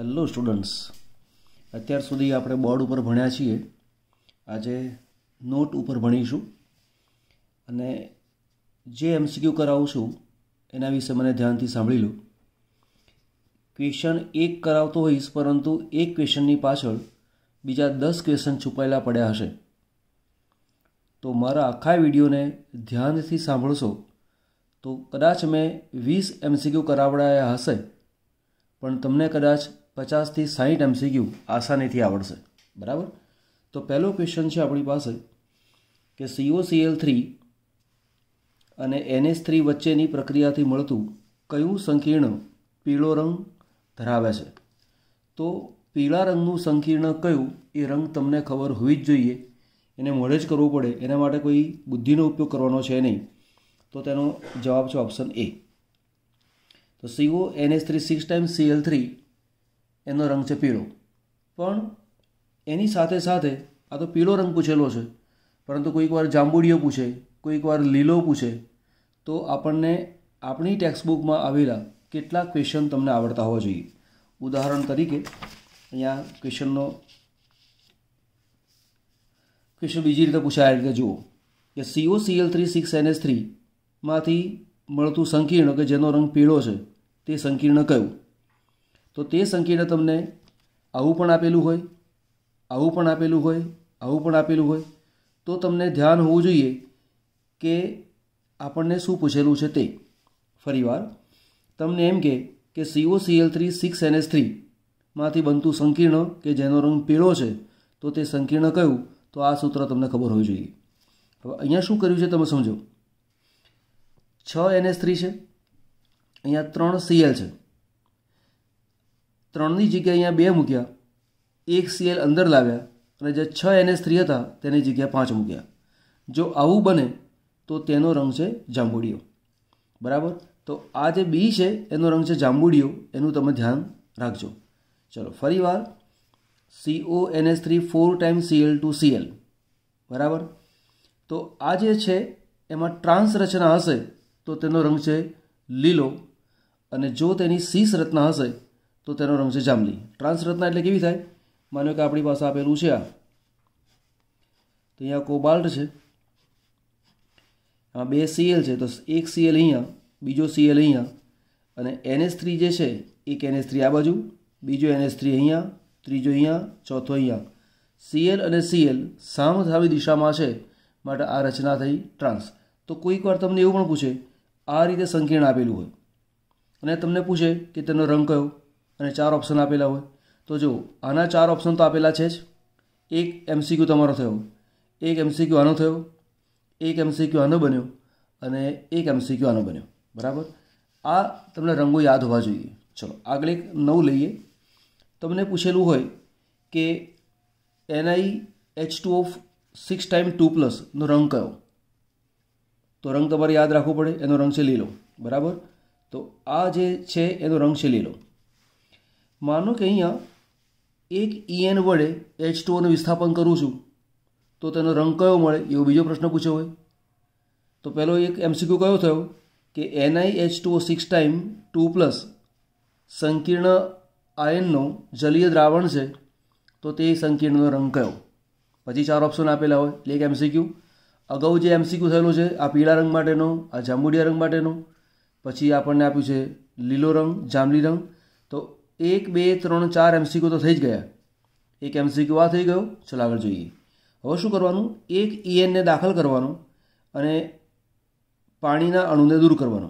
Hello students, અત્યાર સુધી આપણે બોર્ડ ઉપર ભણ્યા છીએ. આજે નોટ ઉપર ભણીશું અને જે એમસીક્યુ કરાવું છું એના વિશે મને ધ્યાનથી સાંભળી લો. ક્વેશ્ચન એક કરાવતો હોઈશ, પરંતુ એક ક્વેશ્ચનની પાછળ બીજા 10 ક્વેશ્ચન છુપાયેલા પડ્યા હશે. તો મારા આખા વિડીયોને ધ્યાનથી સાંભળશો તો કદાચ મેં 20 એમસીક્યુ કરાવડાયા હશે, પણ તમને કદાચ 50 થી 60 એમસીક્યુ આસાનીથી આવડશે. બરાબર? તો પહેલો ક્વેશ્ચન છે આપણી પાસે કે COCl3 અને NH3 વચ્ચેની પ્રક્રિયાથી મળતું કયું સંકીર્ણ પીળો રંગ ધરાવે છે? તો પીળા રંગનું સંકીર્ણ કયું એ રંગ તમને ખબર હોવી જ જોઈએ. એને મોડે જ કરવું પડે, એના માટે કોઈ બુદ્ધિનો ઉપયોગ કરવાનો છે નહીં. તો તેનો જવાબ છે ઓપ્શન એ. તો CONH3 6 ટાઈમ્સ Cl3 એનો રંગ છે પીળો. પણ એની સાથે સાથે આ તો પીળો રંગ પૂછેલો છે, પરંતુ કોઈક વાર જાંબુડિયો પૂછે, કોઈક વાર લીલો પૂછે, તો આપણને આપણી ટેક્સ્ટબુકમાં આવેલા કેટલાક ક્વેશ્ચન તમને આવડતા હોવા જોઈએ. ઉદાહરણ તરીકે અહીંયા ક્વેશ્ચન બીજી રીતે પૂછાય રીતે જુઓ કે COCl3 6NH3 માંથી મળતું સંકીર્ણ કે જેનો રંગ પીળો છે તે સંકીર્ણ કયું? તો તે સંકીર્ણ તમને આવું પણ આપેલું હોય, આવું પણ આપેલું હોય, આવું પણ આપેલું હોય, તો તમને ધ્યાન હોવું જોઈએ કે આપણને શું પૂછેલું છે તે. ફરીવાર તમને એમ કે COCl3 6NH3 માંથી બનતું સંકીર્ણ કે જેનો રંગ પીળો છે, તો તે સંકીર્ણ કયું? તો આ સૂત્ર તમને ખબર હોવી જોઈએ. હવે અહીંયા શું કર્યું છે તમે સમજો. 6 NH3 છે, અહીંયા 3 Cl છે. 3ની જગ્યાએ અહીંયા 2 મૂક્યા, 1 Cl અંદર લાવ્યા અને જે 6 NH3 હતા તેની જગ્યાએ 5 મૂક્યા. જો આવું બને તો તેનો રંગ છે જાંબુડિયો. બરાબર? તો આ જે બી છે એનો રંગ છે જાંબુડિયો, એનું તમે ધ્યાન રાખજો. ચલો ફરીવાર CONH3 4 ટાઈમ્સ Cl2Cl. બરાબર? તો આ જે છે એમાં ટ્રાન્સ રચના હશે તો તેનો રંગ છે લીલો, અને જો તેની સીસ રચના હશે તો તેનો રંગ છે જાંબલી. ટ્રાન્સ રચના એટલે કેવી થાય? માનો કે આપણી પાસે આપેલું છે આ, તો અહીંયા કોબાલ્ટ છે, આ 2 Cl છે, તો એક Cl અહીંયા, બીજો Cl અહીંયા, અને NH3 જે છે એક NH3 આ બાજુ, બીજો NH3 અહીંયા, ત્રીજો અહીંયા, ચોથો અહીંયા. Cl અને Cl સામસામી દિશામાં છે, માટે આ રચના થઈ ટ્રાન્સ. તો કોઈક વાર તમને એવું પણ પૂછે, આ રીતે સંકીર્ણ આપેલું હોય અને તમને પૂછે કે તેનો રંગ કયો, અને 4 ઓપ્શન આપેલા હોય, તો જો આના 4 ઓપ્શન તો આપેલા છે જ. એક એમસીક્યુ તમારો થયો, એક એમસીક્યુ આનો થયો, એક એમસીક્યુ આનો બન્યો, અને એક એમસીક્યુ આનો બન્યો. બરાબર? આ તમને રંગો યાદ હોવા જોઈએ. ચલો આગળ એક નવું લઈએ. તમને પૂછેલું હોય કે NiH2O 6 ટાઈમ 2+ નો રંગ કયો? તો રંગ તમારે યાદ રાખવો પડે, એનો રંગ છે લીલો. બરાબર? તો આ જે છે એનો રંગ છે લીલો. માનો કે અહીંયા એક En વડે H2O નું વિસ્થાપન કરું છું, તો તેનો રંગ કયો મળે એવો બીજો પ્રશ્ન પૂછ્યો હોય. તો પહેલો એક એમસીક્યુ કયો થયો કે NiH2O 6 ટાઈમ 2+ સંકીર્ણ આયનનો જલીય દ્રાવણ છે, તો તે સંકીર્ણનો રંગ કયો? પછી 4 ઓપ્શન આપેલા હોય એટલે એક એમસીક્યુ. અગાઉ જે એમસીક્યુ થયેલો છે આ પીળા રંગ માટેનો, આ જાંબુડિયા રંગ માટેનો, પછી આપણને આપ્યું છે લીલો રંગ, જાંબલી રંગ. તો 1 2 3 4 એમસીક્યુ તો થઈ જ ગયા. એક એમસીક્યુ આ થઈ ગયો. ચલો આગળ જોઈએ. હવે શું કરવાનું? એક EN ને દાખલ કરવાનો અને પાણીના અણુને દૂર કરવાનો.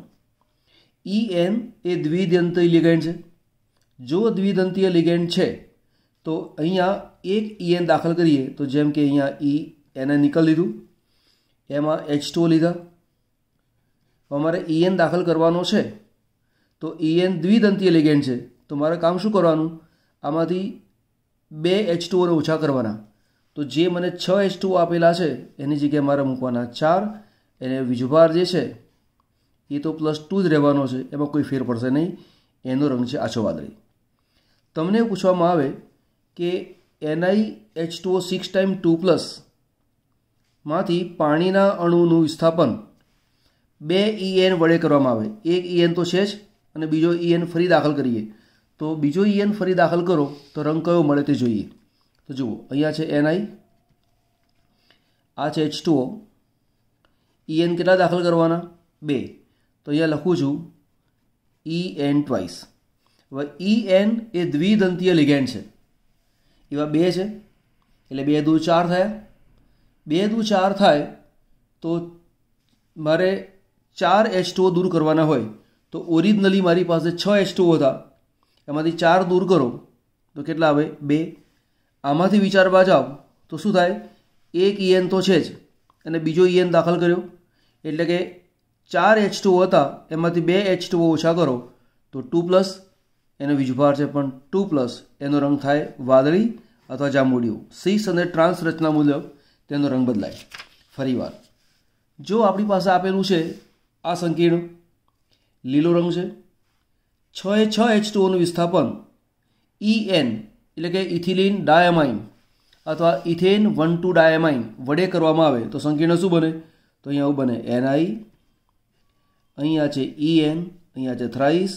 EN એ દ્વિદંતીય લિગેન્ડ છે. જો દ્વિદંતીય લિગેન્ડ છે તો અહીંયા એક EN દાખલ કરીએ, તો જેમ કે અહીંયા એને નિકલ લીધું, એમાં H2O લીધા. અમારે EN દાખલ કરવાનો છે, તો EN દ્વિદંતીય લિગેન્ડ છે, તો મારે કામ શું કરવાનું? આમાંથી 2 H2O ને ઓછા કરવાના. તો જે મને 6 H2O આપેલા છે એની જગ્યાએ મારે મૂકવાના 4, અને વીજભાર જે છે એ તો +2 જ રહેવાનો છે, એમાં કોઈ ફેર પડશે નહીં. એનો રંગ છે આછો વાદળી. તમને એવું પૂછવામાં આવે કે NiH2O 6 ટાઈમ 2+ માંથી પાણીના અણુનું વિસ્થાપન 2 En વડે કરવામાં આવે. એક En તો છે જ, અને બીજો En ફરી દાખલ કરીએ તો બીજો EN ફરી દાખલ કરો તો રંગ કયો મળે તે જોઈએ. તો જુઓ, અહીંયા છે Ni, આ છે H2O. EN કેટલા દાખલ કરવાના? 2. તો અહીંયા લખું છું EN ટ્વાઇસ. હવે EN એ દ્વિદંતીય લિગેન્ડ છે, એવા 2 છે એટલે 2 દુ 4 થયા. 2 દુ 4 થાય તો મારે 4 H2O દૂર કરવાના હોય. તો ઓરિજિનલી મારી પાસે 6 H2O હતા, એમાંથી 4 દૂર કરો તો કેટલા આવે? 2. આમાંથી વિચારવા જાઓ તો શું થાય? એક EN તો છે જ અને બીજો EN દાખલ કર્યો એટલે કે 4 H2O હતા, એમાંથી 2 H2O ઓછા કરો તો 2+, એનો વીજભાર છે પણ 2+, એનો રંગ થાય વાદળી અથવા જાંબુડિયો. સિસ અને ટ્રાન્સ રચના મુજબ તેનો રંગ બદલાય. ફરીવાર, જો આપણી પાસે આપેલું છે આ સંકીર્ણ લીલો રંગ છે, 6 એ 6 H2Oનું વિસ્થાપન EN એટલે કે ઇથિલિન ડાયમાઇન અથવા ઇથેન 1,2 ડાયમાઇન વડે કરવામાં આવે તો સંકીર્ણ શું બને? તો અહીંયા આવું બને Ni, અહીંયા છે EN, અહીંયા છે થ્રાઇસ,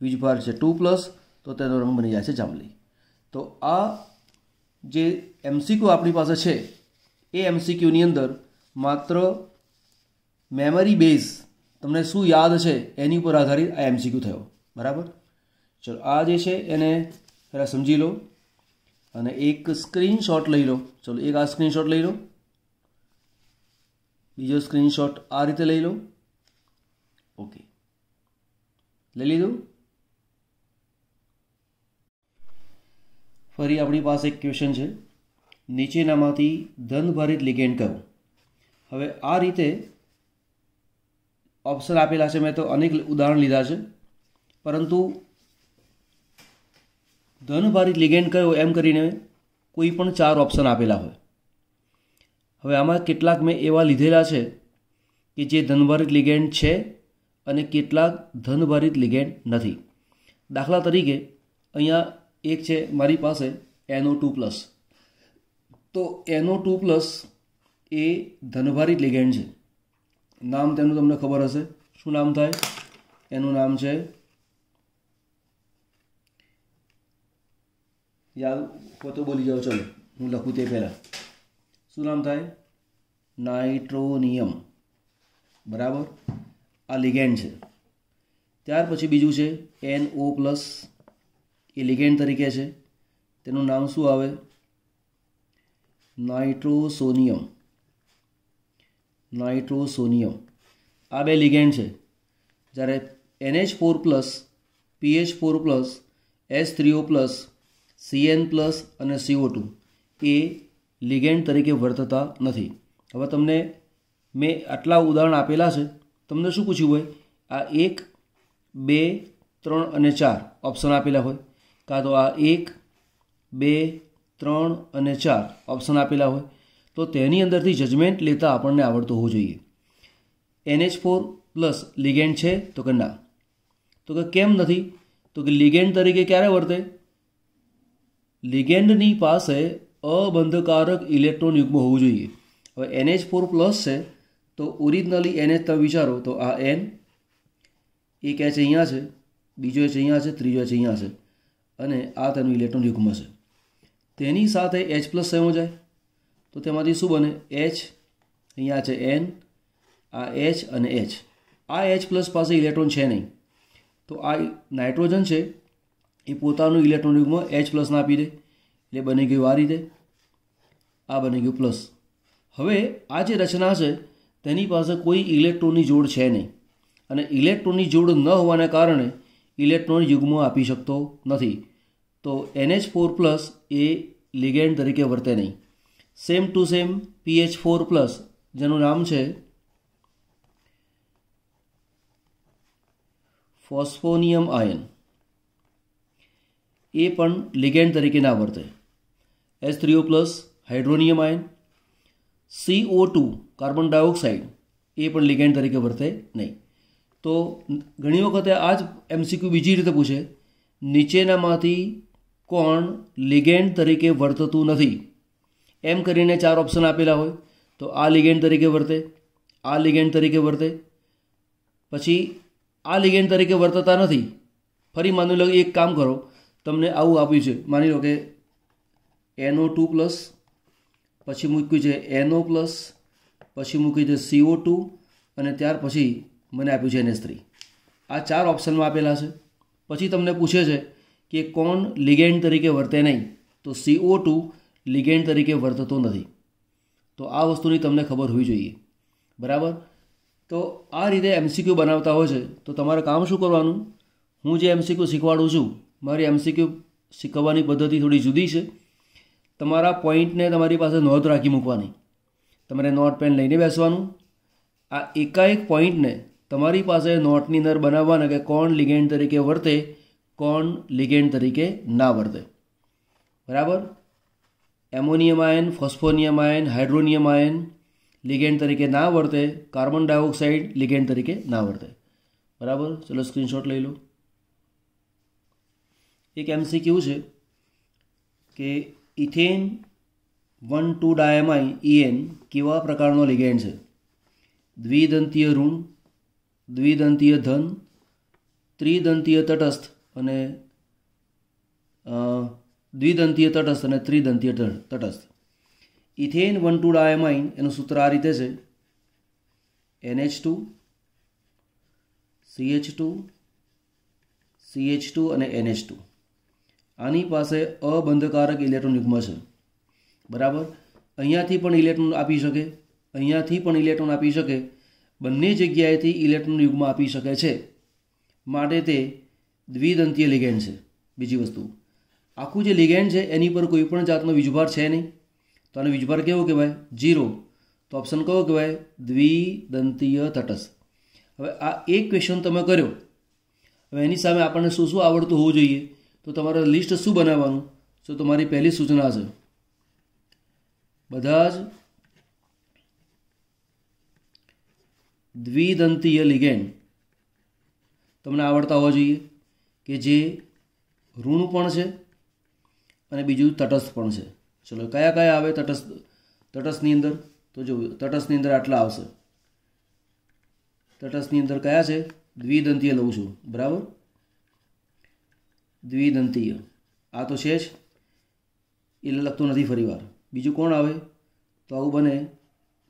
વીજભાર છે 2+, તો તેનો રંગ બની જાય છે જાંબલી. તો આ જે MCQ આપણી પાસે છે એ MCQની અંદર માત્ર મેમરી બેઝ તમને શું યાદ છે એની ઉપર આધારિત આ MCQ થયો. બરાબર? ચલો, આ જે છે એને પહેલાં સમજી લો અને એક સ્ક્રીનશોટ લઈ લો. ચલો, એક આ સ્ક્રીનશોટ લઈ લો, બીજો સ્ક્રીનશોટ આ રીતે લઈ લો. ઓકે, લઈ લીધું. ફરી આપણી પાસે એક ક્વેશ્ચન છે, નીચેનામાંથી ધનભારિત લિગેન્ડ કયો? હવે આ રીતે ઓપ્શન આપેલા છે, મેં તો અનેક ઉદાહરણ લીધા છે, પરંતુ ધનભારિત લિગેન્ડ કયો એમ કરીને કોઈ પણ 4 ઓપ્શન આપેલા હોય. હવે આમાં કેટલાક મેં એવા લીધેલા છે કે જે ધનભારિત લિગેન્ડ છે અને કેટલાક ધનભારિત લિગેન્ડ નથી. દાખલા તરીકે અહીંયા એક છે મારી પાસે NO2+. તો NO2+ એ ધનભારિત લિગેન્ડ છે. નામ તેનું તમને ખબર હશે. શું નામ થાય? એનું નામ છે, યાદ હોય તો બોલી જાઓ. ચલો, હું લખું તે પહેલાં. શું નામ થાય? નાઇટ્રોનિયમ. બરાબર? આ લિગેન્ડ છે. ત્યાર પછી બીજું છે NO+, એ લિગેન્ડ તરીકે છે. તેનું નામ શું આવે? નાઇટ્રોસોનિયમ. નાઇટ્રોસોનિયમ. આ 2 લિગેન્ડ છે. જ્યારે NH4+, PH4+, H3O+, CN+ અને CO2 એ લિગેન્ડ તરીકે વર્તતા નથી. હવે તમને મેં આટલા ઉદાહરણ આપેલા છે. તમને શું પૂછ્યું હોય? આ 1, 2, 3 અને 4 ઓપ્શન આપેલા હોય, કાં તો આ 1, 2, 3 અને 4 ઓપ્શન આપેલા હોય, તો તેની અંદરથી જજમેન્ટ લેતા આપણને આવડતું હોવું જોઈએ. NH4+ લિગેન્ડ છે? તો કે ના. તો કે કેમ નથી? તો કે લિગેન્ડ તરીકે ક્યારે વર્તે? લિગેન્ડની પાસે અબંધકારક ઇલેક્ટ્રોન યુગ્મ હોવું જોઈએ. હવે NH4+ છે તો ઓરિજિનલી NH તમે વિચારો તો આ N, એક H અહીંયા છે, બીજો H અહીંયા છે, ત્રીજો H અહીંયા છે અને આ તેનું ઇલેક્ટ્રોન યુગ્મ છે. તેની સાથે H+ સંયોજાય તો તેમાંથી શું બને? H, અહીંયા છે N, આ H અને H. આ H+ પાસે ઇલેક્ટ્રોન છે નહીં, તો આ નાઇટ્રોજન છે એ પોતાનું ઇલેક્ટ્રોન યુગ્મ H+ ના આપી દે એટલે બની ગયું આ રીતે. આ બની ગયું પ્લસ. હવે આ જે રચના છે તેની પાસે કોઈ ઇલેક્ટ્રોનની જોડ છે નહીં અને ઇલેક્ટ્રોનની જોડ ન હોવાને કારણે ઇલેક્ટ્રોન યુગ્મ આપી શકતો નથી. તો NH4+ એ લિગેન્ડ તરીકે વર્તે નહીં. સેમ ટુ સેમ PH4+, જેનું નામ છે ફોસ્ફોનિયમ આયન, એ પણ લિગેન્ડ તરીકે ના વર્તે. H3O+ hydronium ion, CO2 carbon dioxide એ પણ લિગેન્ડ તરીકે વર્તે નહીં. તો ઘણી વખતે આ જ MCQ બીજી રીતે પૂછે, નીચેનામાંથી કોણ લિગેન્ડ તરીકે વર્તતું નથી? એમ કરીને 4 ઓપ્શન આપેલા હોય તો આ લિગેન્ડ તરીકે વર્તે, આ લિગેન્ડ તરીકે વર્તે, પછી આ લિગેન્ડ તરીકે વર્તતા નથી. ફરી માની લો એક કામ કરો, તમને આવું આપ્યું છે, માની લો કે NO2+, પછી મૂક્યું છે NO+, પછી મૂક્યું છે CO2 અને ત્યાર પછી મને આપ્યું છે NH3. આ 4 ઓપ્શનમાં આપેલા છે. પછી તમને પૂછે છે કે કોણ લિગેન્ડ તરીકે વર્તે નહીં, તો CO2 લિગેન્ડ તરીકે વર્તતો નથી. તો આ વસ્તુની તમને ખબર હોવી જોઈએ, બરાબર. તો આ રીતે MCQ બનાવતા હોય છે. તો તમારે કામ શું કરવાનું, હું જે MCQ શીખવાડું છું, મારી MCQ શીખવવાની પદ્ધતિ થોડી જુદી છે. તમારા પોઈન્ટને તમારી પાસે નોંધ રાખી મૂકવાની, તમારે નોટ પેન લઈને બેસવાનું. આ એકાએક પોઈન્ટને તમારી પાસે નોટની અંદર બનાવવાના કે કોણ લિગેન્ડ તરીકે વર્તે, કોણ લિગેન્ડ તરીકે ના વર્તે, બરાબર. Ammonium ion, phosphonium ion, hydronium ion ligand તરીકે ના વર્તે, કાર્બન ડાયોક્સાઇડ લિગેન્ડ તરીકે ના વર્તે, બરાબર. ચલો સ્ક્રીનશોટ લઈ લો. એક MCQ છે કે ઇથેન 1,2-diamine EN કેવા પ્રકારનો લિગેન્ડ છે? દ્વિદંતીય ઋણ, દ્વિદંતીય ધન, ત્રિદંતીય તટસ્થ અને ત્રિદંતીય તટસ્થ. ઇથેન 1,2-diamine એનું સૂત્ર આ રીતે છે: NH2, CH2, CH2 અને NH2. આની પાસે અબંધકારક ઇલેક્ટ્રોન યુગ્મ છે, બરાબર. અહીંયાથી પણ ઇલેક્ટ્રોન આપી શકે, અહીંયાથી પણ ઇલેક્ટ્રોન આપી શકે, બંને જગ્યાએથી ઇલેક્ટ્રોન યુગ્મ આપી શકે છે, માટે તે દ્વિદંતીય લિગેન્ડ છે. બીજી વસ્તુ, આખું જે લિગેન્ડ છે એની પર કોઈ પણ જાતનો વીજભાર છે નહીં, તો આનો વીજભાર કેવો કહેવાય? 0. તો ઓપ્શન કયો કહેવાય? દ્વિદંતીય તટસ્થ. હવે આ એક ક્વેશ્ચન તમે કર્યો. હવે એની સામે આપણને શું શું આવડતું હોવું જોઈએ? તો તમારે લિસ્ટ શું બનાવવાનું? તો તમારી પહેલી સૂચના છે, બધા જ દ્વિદંતીય લિગેન્ડ તમને આવડતા હોવા જોઈએ કે જે ઋણ પણ છે અને બીજું તટસ્થ પણ છે. ચલો કયા કયા આવે તટસ્થની અંદર? તો જો તટસ્થની અંદર આટલા આવશે. તટસ્થની અંદર કયા છે? દ્વિદંતીય લઉં છું, બરાબર. દ્વિદંતીય આ તો છે જ, એટલે લખતું નથી ફરી વાર. બીજું કોણ આવે? તો આવું બને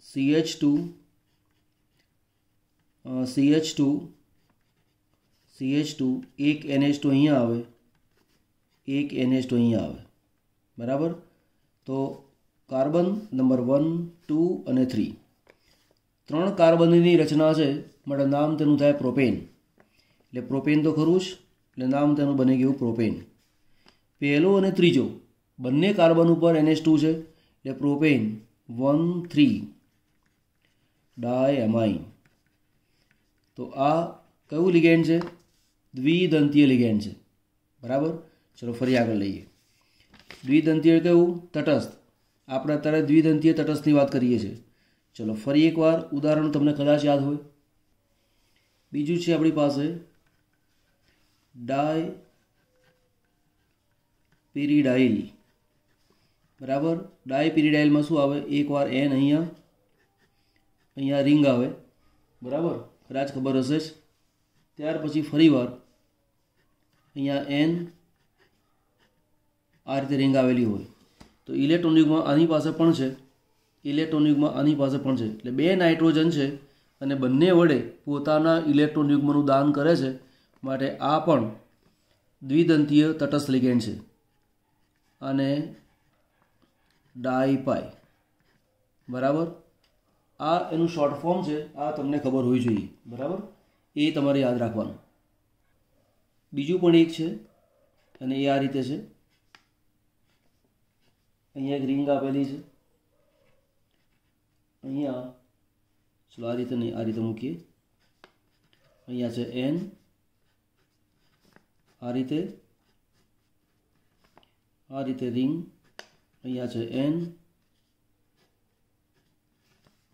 CH2, એક NH2 અહીંયા આવે, એક NH2 અહીંયા આવે, બરાબર. તો કાર્બન નંબર 1, 2 અને 3, 3 કાર્બનની રચના છે, માટે નામ તેનું થાય પ્રોપેન. એટલે પ્રોપેન તો ખરું જ, એટલે નામ તેનું બની ગયું પ્રોપેન. પહેલો અને ત્રીજો બંને કાર્બન ઉપર NH2 છે, એટલે પ્રોપેન 1,3-diamine. તો આ કયું લિગેન્ડ છે? દ્વિદંતીય લિગેન્ડ છે, બરાબર. ચલો ફરી આગળ લઈએ. દ્વિદંતીય કયું? તટસ્થ. આપણે અત્યારે દ્વિદંતીય તટસ્થની વાત કરીએ છીએ. ચલો ફરી એકવાર ઉદાહરણ તમને કદાચ યાદ હોય. બીજું છે આપણી પાસે ડાયપિરિડાઇલ, બરાબર. ડાયપિરિડાઇલમાં શું આવે? એકવાર N અહીંયા રિંગ આવે, બરાબર, કદાચ ખબર હશે જ. ત્યાર પછી ફરીવાર અહીંયા N આ રીતે રિંગ આવેલી હોય. તો ઇલેક્ટ્રોન યુગ્મ આની પાસે પણ છે, ઇલેક્ટ્રોન યુગ્મ આની પાસે પણ છે. એટલે 2 નાઇટ્રોજન છે અને બંને વડે પોતાના ઇલેક્ટ્રોન યુગ્મનું દાન કરે છે, માટે આ પણ દ્વિદંતીય તટસ્થ લિગેન્ડ છે. અને ડાયપાઈ, બરાબર. આ એનું શોર્ટ ફોર્મ છે, આ તમને ખબર હોવી જોઈએ, બરાબર. એ તમારે યાદ રાખવાનું. બીજું પણ એક છે અને એ આ રીતે છે. અહીંયા એક રિંગ આપેલી છે, અહીંયા ચલો આ રીતે નહીં, આ રીતે મૂકીએ. અહીંયા છે N, આ રીતે રિંગ, અહીંયા છે N,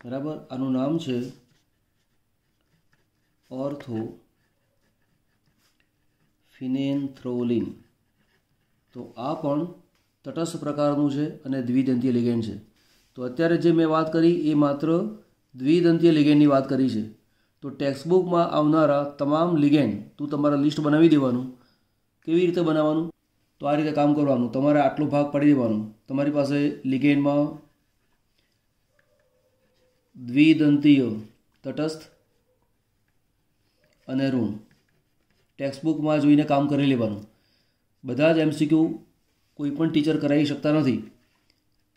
બરાબર. આનું નામ છે ઓર્થોફિનેન્થ્રોલિન. તો આ પણ તટસ્થ પ્રકારનું છે અને દ્વિદંતીય લિગેન્ડ છે. તો અત્યારે જે મેં વાત કરી એ માત્ર દ્વિદંતીય લિગેન્ડની વાત કરી છે. તો ટેક્સ્ટબુકમાં આવનારા તમામ લિગેન્ડ તું તમારા લિસ્ટ બનાવી દેવાનું. કેવી રીતે બનાવવાનું? તો આ રીતે કામ કરવાનું. તમારે આટલો ભાગ પાડી દેવાનો. તમારી પાસે લિગેન્ડમાં દ્વિદંતીય તટસ્થ અને ઋણ ટેક્સ્ટબુકમાં જોઈને કામ કરી લેવાનું. બધા જ MCQ કોઈ પણ ટીચર કરાવી શકતા નથી.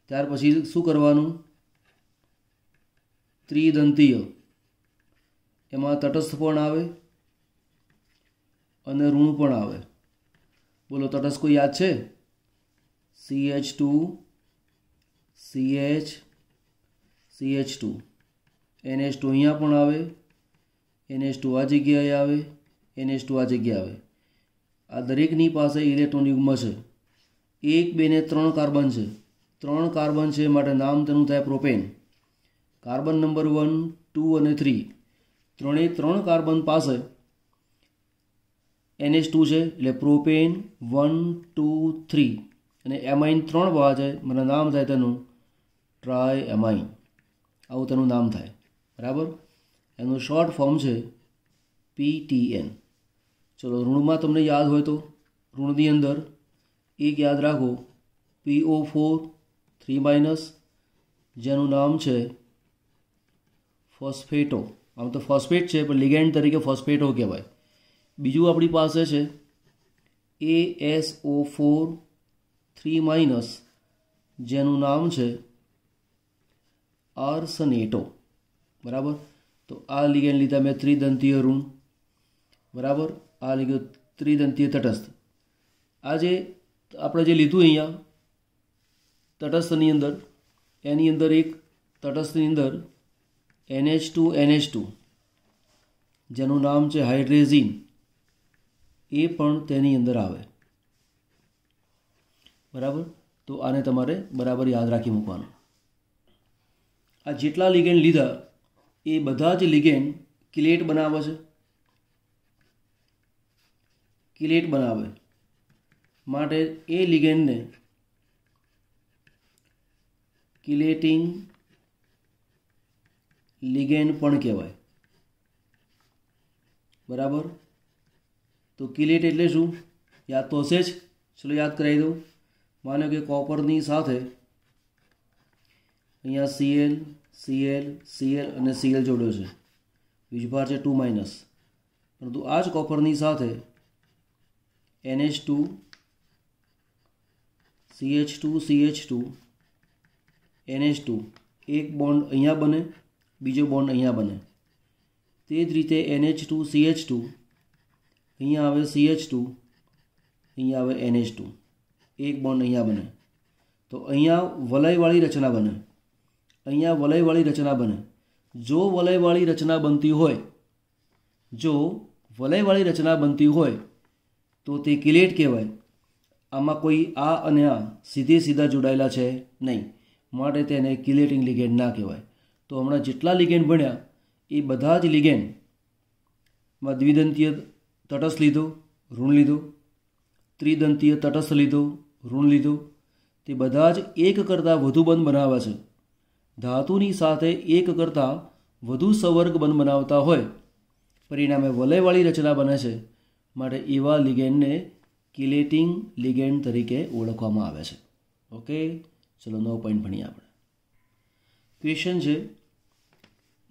ત્યાર પછી શું કરવાનું? ત્રિદંતીય, એમાં તટસ્થ પણ આવે અને ઋણ પણ આવે. બોલો, તટસ્થ કોઈ યાદ છે? CH2 CH CH2 NH2 અહીંયા પણ આવે, NH2 આ જગ્યાએ આવે, NH2 આ જગ્યાએ આવે. આ દરેકની પાસે ઇલેક્ટ્રોન યુગ્મ છે. 1 2 ને 3 કાર્બન છે. 3 કાર્બન છે માટે નામ તેનું થાય પ્રોપેન. કાર્બન નંબર 1 2 અને 3 ત્રણે 3 કાર્બન પાસે NH2 છે એટલે પ્રોપેન 1 2 3 અને એમાઇન 3 બહાર છે મને નામ થાય તેનું ટ્રાય એમાઇન. આવું તેનું નામ થાય. બરાબર. એનું શોર્ટ ફોર્મ છે PTN. ચલો, ઋણમાં તમને યાદ હોય તો ઋણની અંદર એક યાદ રાખો, PO4 3- જેનું નામ છે ફોસ્ફેટો. આમ તો ફોસ્ફેટ છે પણ લિગેન્ડ તરીકે ફોસ્ફેટો કહેવાય. બીજું આપણી પાસે છે ASO4 3- જેનું નામ છે આર્સનેટો. બરાબર. તો આ લિગેન્ડ લીધા મેં ત્રિદંતીય ઋણ. બરાબર. આ લીધો ત્રિદંતીય તટસ્થ. આ જે આપણે જે લીધું અહીંયા તટસ્થની અંદર, એની અંદર એક તટસ્થની અંદર NH2 જેનું નામ છે હાઇડ્રેઝિન, એ પણ તેની અંદર આવે. બરાબર. તો આને તમારે બરાબર યાદ રાખી મૂકવાનું. આ જેટલા લિગેન્ડ લીધા એ બધા જ લિગેન્ડ કિલેટ બનાવે છે. કિલેટ બનાવે માટે એ લિગેન્ડને કિલેટિંગ લિગેન્ડ પણ કહેવાય. બરાબર. તો કિલેટ એટલે શું? યાદ તો હશે જ. ચલો યાદ કરાવી દઉં. માનો કે કોપરની સાથે અહીંયા Cl Cl Cl અને Cl જોડ્યો છે. વીજભાર છે 2-, પરંતુ આ જ કોપરની સાથે NH2 CH2 CH2 NH2 એક બોન્ડ અહીંયા બને, બીજો બોન્ડ અહીંયા બને. તે જ રીતે NH2 CH2 અહીંયા આવે CH2, અહીંયા આવે NH2, એક બોન્ડ અહીંયા બને. તો અહીંયા વલયવાળી રચના બને, અહીંયા વલયવાળી રચના બને. જો વલયવાળી રચના બનતી હોય તો તે કિલેટ કહેવાય. આમાં કોઈ આ અને આ સીધા જોડાયેલા છે નહીં, માટે તેને કિલેટિંગ લિગેન્ડ ના કહેવાય. તો હમણાં જેટલા લિગેન્ડ ભણ્યા એ બધા જ લિગેન્ડમાં દ્વિદંતીય તટસ્થ લીધો, ઋણ લીધો, ત્રિદંતીય તટસ્થ લીધો, ઋણ લીધો. તે બધા જ એક કરતાં વધુ બંધ બનાવે છે. ધાતુની સાથે એક કરતાં વધુ સંવર્ગ બંધ બનાવતા હોય, પરિણામે વલયવાળી રચના બને છે. માટે એવા લિગેન્ડને કિલેટિંગ લિગેન્ડ તરીકે ઓળખવામાં આવે છે. ઓકે. ચલો 9 પોઈન્ટ ભણીએ આપણે. ક્વેશ્ચન છે,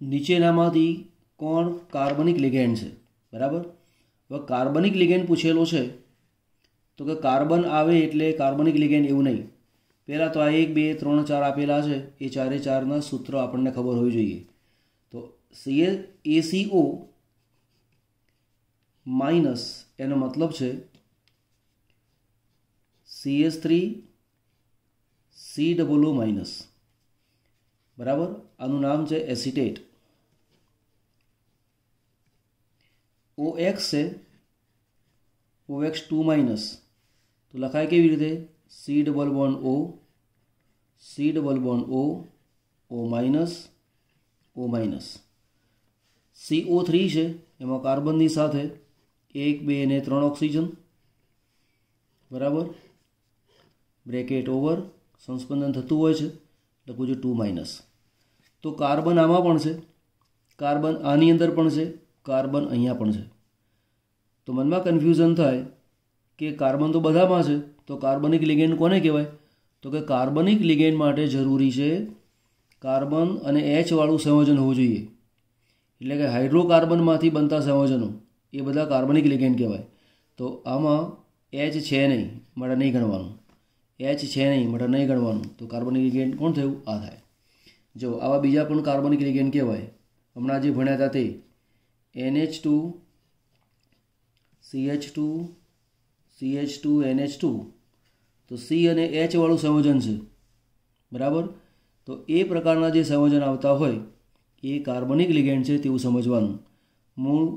નીચેનામાંથી કોણ કાર્બનિક લિગેન્ડ છે? બરાબર. હવે કાર્બનિક લિગેન્ડ પૂછેલો છે તો કે કાર્બન આવે એટલે કાર્બનિક લિગેન્ડ એવું નહીં. પહેલાં તો આ 1 2 3 4 આપેલા છે, એ 4 સૂત્રો આપણને ખબર હોવી જોઈએ. તો ACO માઇનસ એનો મતલબ છે CH3 COO માઇનસ. બરાબર. આનું નામ છે એસિટેટ. OX છે OX2 માઇનસ. તો લખાય કેવી રીતે? C double bond O O minus O minus. CO3 છે, એમાં કાર્બનની સાથે 1 2 અને 3 ઓક્સિજન. બરાબર. બ્રેકેટ ઓવર, સંસ્પંદન થતું હોય છે, લખું છું 2 માઇનસ. તો કાર્બન આમાં પણ છે, કાર્બન આની અંદર પણ છે, કાર્બન અહીંયા પણ છે. તો મનમાં કન્ફ્યુઝન થાય કે કાર્બન તો બધામાં છે તો કાર્બનિક લિગેન્ડ કોને કહેવાય? તો કે કાર્બનિક લિગેન્ડ માટે જરૂરી છે કાર્બન અને H વાળું સંયોજન હોવું જોઈએ. એટલે કે હાઇડ્રોકાર્બનમાંથી બનતા સંયોજનો એ બધા કાર્બનિક લિગેન્ડ કહેવાય. તો આમાં H છે નહીં, માટે નહીં ગણવાનું. H છે નહીં, માટે નહીં ગણવાનું. તો કાર્બનિક લિગેન્ડ કોણ થયું? આ થાય. જો આવા બીજા પણ કાર્બનિક લિગેન્ડ કહેવાય. હમણાં જે ભણ્યા હતા તે NH2 CH2 CH2 NH2. તો C અને H વાળું સંયોજન છે, બરાબર. તો એ પ્રકારના જે સંયોજન આવતા હોય એ કાર્બનિક લિગેન્ડ છે તેવું સમજવાનું. મૂળ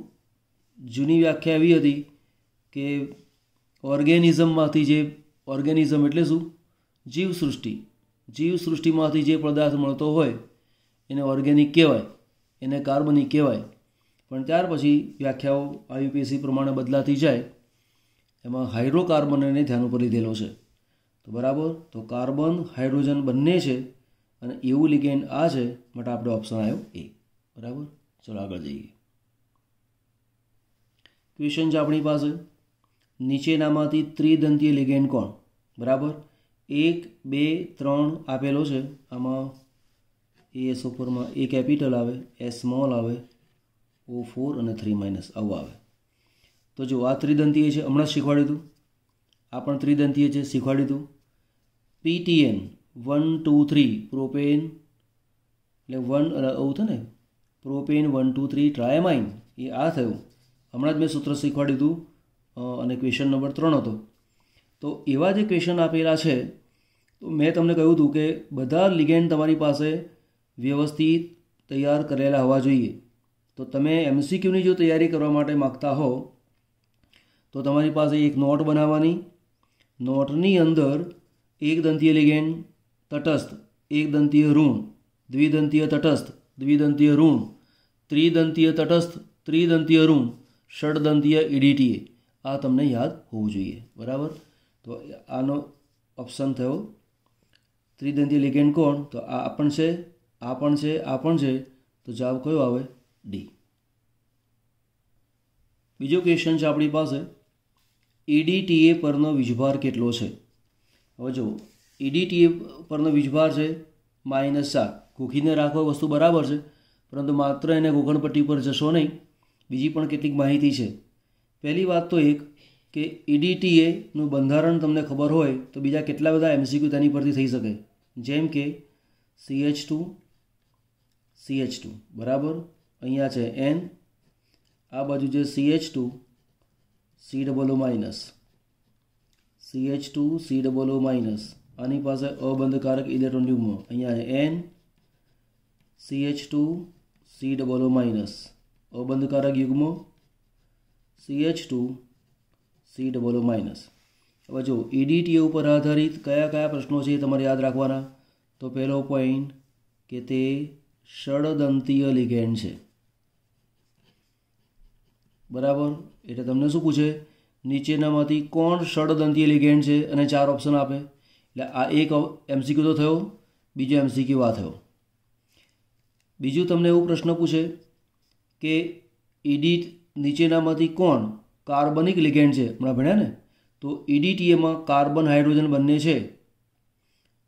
જૂની વ્યાખ્યા એવી હતી કે ઓર્ગેનિઝમમાંથી જે, ઓર્ગેનિઝમ એટલે શું? જીવસૃષ્ટિ. જીવસૃષ્ટિમાંથી જે પદાર્થ મળતો હોય એને ઓર્ગેનિક કહેવાય, એને કાર્બનિક કહેવાય. પણ ત્યાર પછી વ્યાખ્યાઓ IUPAC પ્રમાણે બદલાતી જાય. એમાં હાઇડ્રોકાર્બનને ધ્યાન ઉપર લીધેલો છે. તો બરાબર, તો કાર્બન હાઇડ્રોજન બંને છે અને એવું લિગેન્ડ આ છે, માટે આપણો ઓપ્શન આવ્યો એ. બરાબર, ચલો આગળ જઈએ. ક્વેશ્ચન છે આપણી પાસે, નીચેનામાંથી ત્રિદંતીય લિગેન્ડ કોણ? બરાબર, 1 2 3 આપેલો છે. આમાં AS ઉપરમાં A કેપિટલ આવે, S સ્મોલ આવે, O4 અને 3- આવું આવે. તો જો આ ત્રિદંતીય છે, હમણાં શીખવાડ્યું હતું. આ પણ ત્રિદંતીય છે, શીખવાડ્યું હતું. PTN 1 2 3 પ્રોપેન, એટલે 1 આવું થાય ને, પ્રોપેન 1 2 3 ટ્રાયમાઇન, એ આ થયું. હમણાં જ મેં સૂત્ર શીખવાડ્યું હતું અને ક્વેશ્ચન નંબર 3 હતો. તો એવા જે ક્વેશ્ચન આપેલા છે, તો મેં તમને કહ્યું હતું કે બધા લિગેન્ડ તમારી પાસે વ્યવસ્થિત તૈયાર કરેલા હોવા જોઈએ. તો તમે MCQની જો તૈયારી કરવા માટે માગતા હો તો તમારી પાસે એક નોટ બનાવવાની. નોટની અંદર એકદંતીય લિગેન્ડ તટસ્થ, એકદંતીય ઋણ, દ્વિદંતીય તટસ્થ, દ્વિદંતીય ઋણ, ત્રિદંતીય તટસ્થ, ત્રિદંતીય ઋણ, ષડદંતીય EDTA, આ તમને યાદ હોવું જોઈએ. બરાબર, તો આનો ઓપ્શન થયો ત્રિદંતીય લિગેન્ડ કોણ? તો આ પણ છે, આ પણ છે, આ પણ છે. તો જવાબ કયો આવે? ડી. બીજો ક્વેશ્ચન છે આપણી પાસે, EDTA પરનો વીજભાર કેટલો છે? હવે જો EDTA પરનો વીજભાર છે -7. ગોખીને રાખો વસ્તુ બરાબર છે, પરંતુ માત્ર એને ગોખણપટ્ટી પર જશો નહીં. બીજી પણ કેટલીક માહિતી છે. પહેલી વાત તો એક કે EDTAનું બંધારણ તમને ખબર હોય તો બીજા કેટલા બધા MCQ તેની પરથી થઈ શકે. જેમ કે CH2 CH2, બરાબર, અહીંયા છે N, આ બાજુ છે CH2 COO-, CH2 COO-, આની પાસે અબંધકારક ઇલેક્ટ્રોન યુગ્મ, અહીંયા છે N CH2 COO-, અબંધકારક યુગ્મ CH2 COO-. હવે જો EDTA ઉપર આધારિત કયા કયા પ્રશ્નો છે એ તમારે યાદ રાખવાના. તો પહેલો પોઈન્ટ કે તે ષડદંતીય લિગેન્ડ છે. બરાબર, એટલે તમને શું પૂછે? નીચેનામાંથી કોણ ષડદંતીય લિગેન્ડ છે? અને 4 ઓપ્શન આપે. એટલે આ એક MCQ તો થયો, બીજો MCQ આ થયો. બીજું તમને એવું પ્રશ્ન પૂછે કે નીચેનામાંથી કોણ કાર્બનિક લિગેન્ડ છે? હમણાં ભણ્યા ને, તો EDTAમાં કાર્બન હાઇડ્રોજન બંને છે,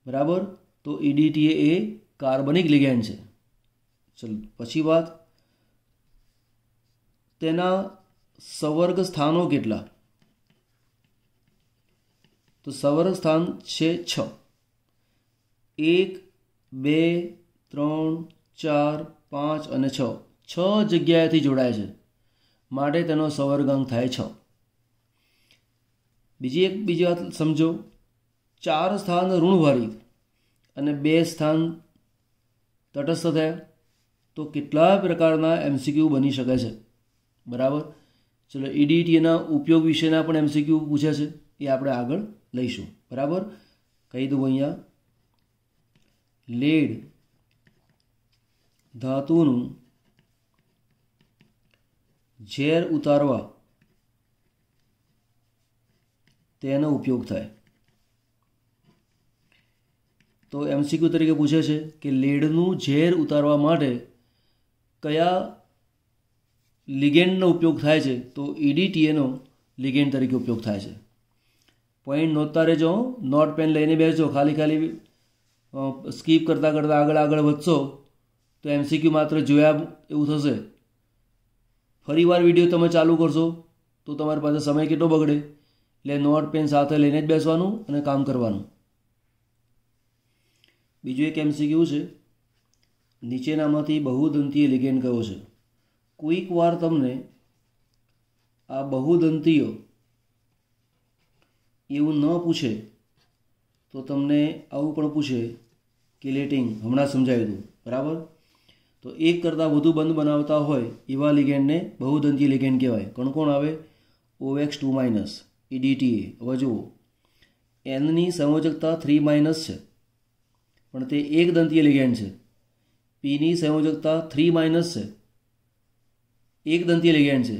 બરાબર. તો EDTA એ કાર્બનિક લિગેન્ડ છે. ચલો પછી વાત, તેના સંવર્ગ સ્થાનો કેટલા? તો સંવર્ગ સ્થાન છે 6. 1 2 3 4 5 અને 6. 6 જગ્યાએથી જોડાય છે, માટે તેનો સંવર્ગાંક થાય 6. બીજી વાત સમજો, 4 સ્થાન ઋણભારિત અને 2 સ્થાન તટસ્થ થયા. તો કેટલા પ્રકારના MCQ બની શકે છે? બરાબર, ચલો EDTAના ઉપયોગ વિશેના પણ MCQ પૂછે છે, એ આપણે આગળ લઈશું. બરાબર, કહી દઉં અહીંયા, લેડ ધાતુનું ઝેર ઉતારવા તેનો ઉપયોગ થાય. તો MCQ તરીકે પૂછે છે કે લેડનું ઝેર ઉતારવા માટે કયા લિગેન્ડનો ઉપયોગ થાય છે? તો EDTAનો લિગેન્ડ તરીકે ઉપયોગ થાય છે. પોઈન્ટ નોંધતા રહેજો, નોટ પેન લઈને બેસજો. ખાલી સ્કીપ કરતાં કરતાં આગળ વધશો તો MCQ માત્ર જોયા એવું થશે. ફરીવાર વિડીયો તમે ચાલુ કરશો તો તમારી પાસે સમય કેટલો બગડે. એટલે નોટ પેન સાથે લઈને જ બેસવાનું અને કામ કરવાનું. બીજું એક MCQ છે, નીચેનામાંથી બહુદંતીય લિગેન્ડ કયો છે? કોઈક વાર તમને આ બહુદંતીય એવું ન પૂછે તો તમને આવું પણ પૂછે કિલેટિન. હમણાં સમજાવ્યું હતું, બરાબર? તો એક કરતાં વધુ બંધ બનાવતા હોય એવા લિગેન્ડને બહુદંતીય લિગેન્ડ કહેવાય. કોણ આવે? OX2-, EDTA. હવે જુઓ, Nની સંયોજકતા 3- છે પણ તે એક દંતીય લિગેન્ડ છે. Pની સંયોજકતા 3- છે, એક દંતીય લિગેન્ડ છે.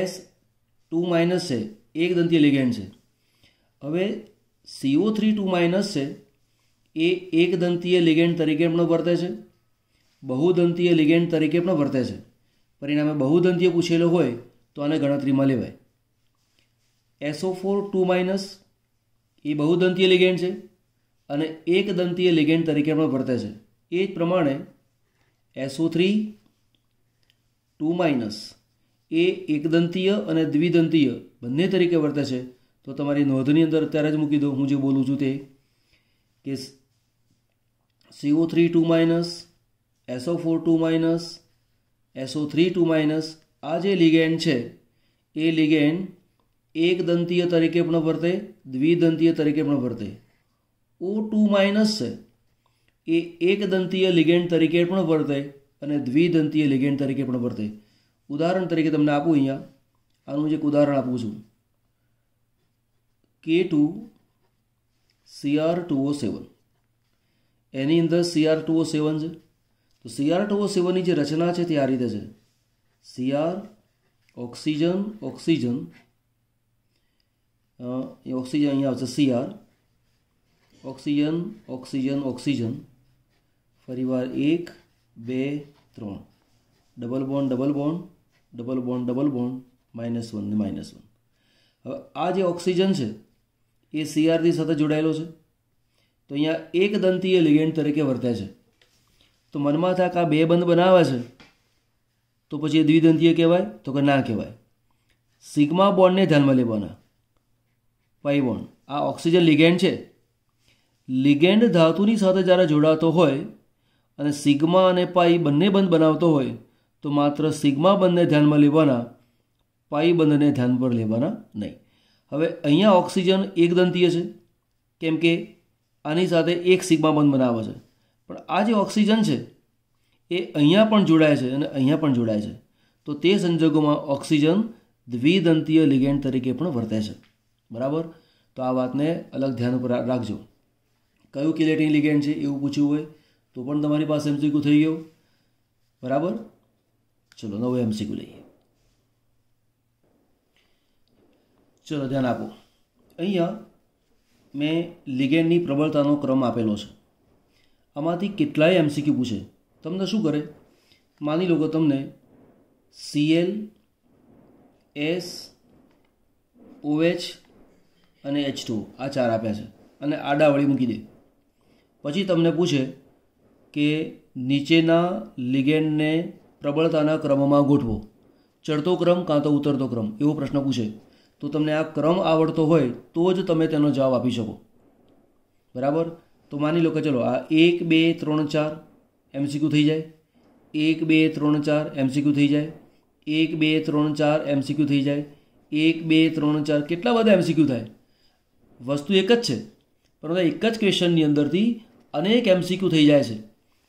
S2- છે, એક દંતીય લિગેન્ડ છે. હવે CO3-2- છે એ એક દંતીય લિગેન્ડ તરીકે પણ વર્તે છે, બહુદંતીય લિગેન્ડ તરીકે પણ વર્તે છે. પરિણામે બહુદંતીય પૂછેલો હોય તો આને ગણતરીમાં લેવાય. SO4-2- એ બહુદંતીય લિગેન્ડ છે અને એક દંતીય લિગેન્ડ તરીકે પણ વર્તે છે. એ જ પ્રમાણે SO3-2- એ એકદંતીય અને દ્વિદંતીય બંને તરીકે વર્તે છે. તો તમારી નોંધની અંદર અત્યારે જ મૂકી દો હું જે બોલું છું તે, કે CO3-2-, SO4-2-, SO3-2- આ જે લિગેન્ડ છે એ લિગેન્ડ એક દંતીય તરીકે પણ વર્તે, દ્વિદંતીય તરીકે પણ વર્તે. O2- છે એ એક દંતીય લિગેન્ડ તરીકે પણ વર્તે અને દ્વિદંતીય લિગેન્ડ તરીકે પણ વર્તે. ઉદાહરણ તરીકે તમને આપું, અહીંયા આનું જ એક ઉદાહરણ આપું છું. K2Cr2O7, એની અંદર Cr2O7 છે. તો Cr2O7ની જે રચના છે તે આ રીતે છે: Cr, ઓક્સિજન, ઓક્સિજન, એ ઓક્સિજન અહીંયા આવશે Cr, ઓક્સિજન, ઓક્સિજન, ઓક્સિજન, ફરીવાર 1, 2, 3, double bond, double bond, double bond, double bond, -1 ને -1. હવે આ જે ઓક્સિજન છે એ Cr સાથે જોડાયેલો છે. તો અહીંયા એક દંતીય લિગેન્ડ તરીકે વર્તે છે. તો મનમાં થાય કે આ બે બંધ બનાવે છે તો પછી એ દ્વિદંતીય કહેવાય? તો કે ના કહેવાય. સિગ્મા બોન્ડને ધ્યાનમાં લેવાના. પાઈ બોન્ડ, આ ઓક્સિજન લિગેન્ડ છે. લિગેન્ડ ધાતુની સાથે જ્યારે જોડાતો હોય અને સિગ્મા અને પાઈ બંને બંધ બનાવતો હોય તો માત્ર સિગ્મા બંધને ધ્યાનમાં લેવાના, પાઈ બંધને ધ્યાન પર લેવાના નહીં. હવે અહીંયા ઓક્સિજન એકદંતીય છે કેમ કે આની સાથે એક સિગ્મા બંધ બનાવે છે. પણ આ જે ઓક્સિજન છે એ અહીંયા પણ જોડાય છે અને અહીંયા પણ જોડાય છે. તો તે સંજોગોમાં ઓક્સિજન દ્વિદંતીય લિગેન્ડ તરીકે પણ વર્તે છે. બરાબર? તો આ વાતને અલગ ધ્યાન ઉપર રાખજો. કયું કિલેટિન લિગેન્ડ છે એવું પૂછ્યું હોય તો પણ તમારી પાસે MCQ થઈ ગયો. બરાબર? ચલો નવો MCQ લઈએ. ચલો ધ્યાન આપો. અહીંયા મેં લિગેન્ડની પ્રબળતાનો ક્રમ આપેલો છે. આમાંથી કેટલાય MCQ પૂછે. તમને શું કરે? માની લો કે તમને Cl, S, OH અને H2 આ 4 આપ્યા છે અને આડાવળી મૂકી દે. પછી તમને પૂછે કે નીચેના લિગેન્ડને પ્રબળતાના ક્રમમાં ગોઠવો, ચડતો ક્રમ કાં તો ઉતરતો ક્રમ, એવો પ્રશ્ન પૂછે. તો તમને આ ક્રમ આવડતો હોય તો જ તમે તેનો જવાબ આપી શકો. બરાબર? તો માની લો કે ચલો આ 1, 2, 3, 4 MCQ થઈ જાય, 1, 2, 3, 4 MCQ થઈ જાય, 1, 2, 3, 4 MCQ થઈ જાય, 1, 2, 3, 4 કેટલા બધા MCQ થાય? વસ્તુ એક જ છે પરંતુ એક જ ક્વેશ્ચનની અંદરથી અનેક MCQ થઈ જાય છે.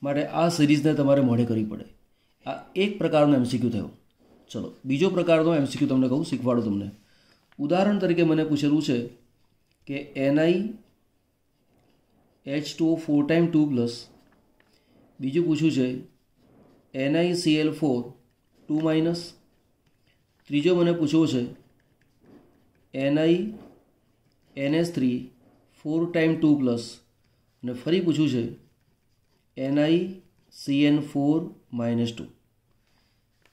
માટે આ સિરીઝને તમારે મોઢે કરવી પડે. આ એક પ્રકારનો MCQ થયો. ચલો બીજો પ્રકારનો MCQ તમને કહું, શીખવાડું તમને. ઉદાહરણ તરીકે મને પૂછેલું છે કે NiH2O4 × 2+, બીજું પૂછ્યું છે NiCl4 2-, ત્રીજો મને પૂછ્યો છે NiNS3 4 × 2+, અને ફરી પૂછ્યું છે NiCN4 -2.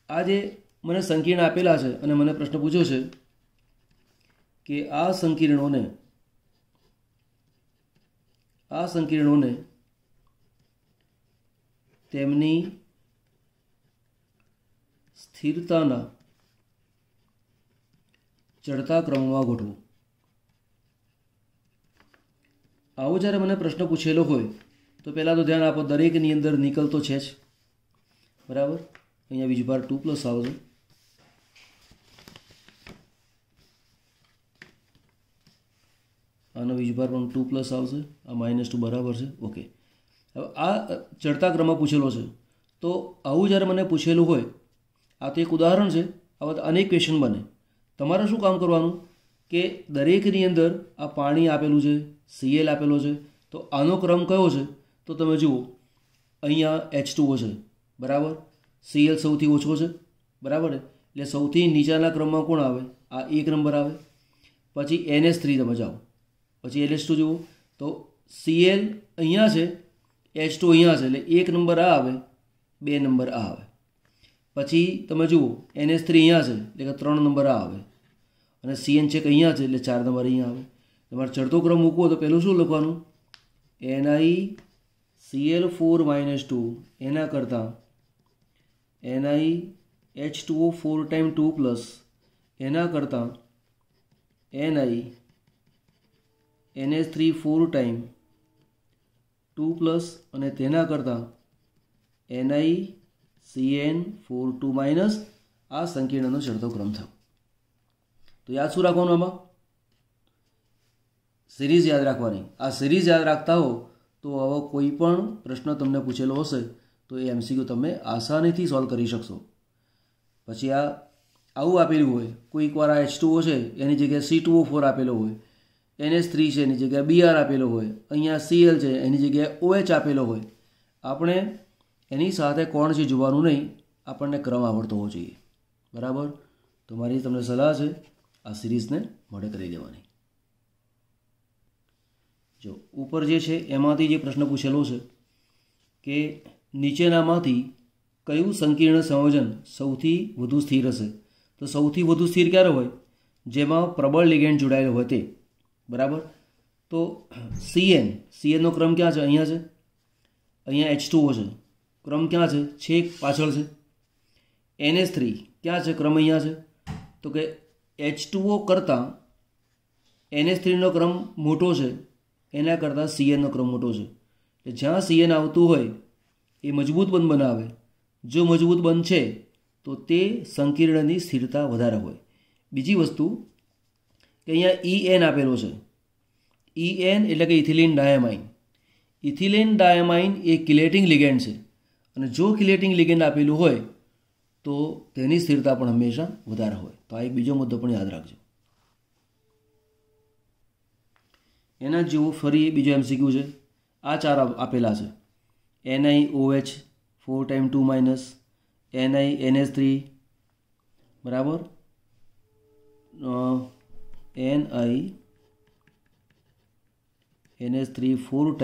આ જે મને સંકીર્ણ આપેલા છે અને મને પ્રશ્ન પૂછ્યો છે કે આ સંકીર્ણોને આ સંકીર્ણોને તેમની સ્થિરતાના ચડતા ક્રમમાં ગોઠવો. આવો જ્યારે મને પ્રશ્ન પૂછેલો હોય તો પહેલાં તો ધ્યાન આપો, દરેકની અંદર નિકલ તો છે જ, બરાબર. અહીંયા વીજભાર 2+ આવશે. આનો વીજભાર પણ 2+ આવશે. આ -2 બરાબર છે. ઓકે, હવે આ ચડતા ક્રમમાં પૂછેલો છે. તો આવું જ્યારે મને પૂછેલું હોય, આ તો એક ઉદાહરણ છે, આવા અનેક ક્વેશ્ચન બને. તમારે શું કામ કરવાનું કે દરેકની અંદર આ પાણી આપેલું છે, Cl આપેલો છે, તો આનો ક્રમ કયો છે? તો તમે જુઓ, અહીંયા H2O છે, બરાબર. Cl સૌથી ઓછો છે, બરાબર. એટલે સૌથી નીચાના ક્રમમાં કોણ આવે? આ 1 નંબર આવે. પછી NH3 તમે જાઓ, પછી LH2 જુઓ, તો Cl અહીંયા છે, H2 અહીંયા છે, એટલે 1 નંબર આ આવે, 2 નંબર આ આવે. પછી તમે જુઓ NH3 અહીંયા છે, એટલે કે 3 નંબર આ આવે, અને CN ચેક અહીંયા છે, એટલે 4 નંબર અહીંયા આવે. તમારે ચડતો ક્રમ મૂકવો તો પહેલું શું લખવાનું? NiCl4 - 2 એના કરતાં NiH2O 4 × 2+ એના કરતાં NiNH3 4 × 2+ અને તેના કરતાં NiCN4 2- આ સંકીર્ણનો ચડતો ક્રમ થયો. તો યાદ શું રાખવાનું? આમાં સિરીઝ યાદ રાખવાની. આ સિરીઝ યાદ રાખતા હો તો આવો કોઈ પણ પ્રશ્ન તમને પૂછેલો હશે તો એ MCQ તમે આસાનીથી સોલ્વ કરી શકશો. પછી આ આવું આપેલું હોય, કોઈક વાર આ H2O છે એની જગ્યાએ C2O4 આપેલો હોય, NH3 છે એની જગ્યાએ Br આપેલો હોય, અહીંયા Cl છે એની જગ્યાએ OH આપેલો હોય. આપણે એની સાથે કોણ છે જોવાનું નહીં, આપણને ક્રમ આવડતો હોવો જોઈએ, બરાબર. તો મારી તમને સલાહ છે આ સિરીઝને મોઢે કરી દેવાની. જો ઉપર જે છે એમાંથી જે પ્રશ્ન પૂછેલો છે કે નીચેનામાંથી કયું સંકીર્ણ સંયોજન સૌથી વધુ સ્થિર હશે? તો સૌથી વધુ સ્થિર ક્યારે હોય? જેમાં પ્રબળ લિગેન્ડ જોડાયેલો હોય તે, બરાબર. તો CNનો ક્રમ ક્યાં છે? અહીંયા છે. અહીંયા H2O છે, ક્રમ ક્યાં છે? છેક પાછળ છે. NH3 ક્યાં છે? ક્રમ અહીંયા છે. તો કે H2O કરતાં NH3નો ક્રમ મોટો છે, એના કરતાં CNનો ક્રમ મોટો છે. એટલે જ્યાં CN આવતું હોય એ મજબૂત બંધ બનાવે. જો મજબૂત બંધ છે તો તે સંકીર્ણની સ્થિરતા વધારે હોય. બીજી વસ્તુ કે અહીંયા EN આપેલો છે. EN એટલે કે ઇથિલિન ડાયામાઇન. ઇથિલિન ડાયામાઇન એ કિલેટિંગ લિગેન્ડ છે, અને જો કિલેટિંગ લિગેન્ડ આપેલું હોય તો તેની સ્થિરતા પણ હંમેશા વધારે હોય. તો આ એક બીજો મુદ્દો પણ યાદ રાખજો. એના જેવો ફરી બીજો MCQ છે. આ 4 આપેલા છે. NiOH 4 × 2- NiNH3, બરાબર. NiNH3 4 ×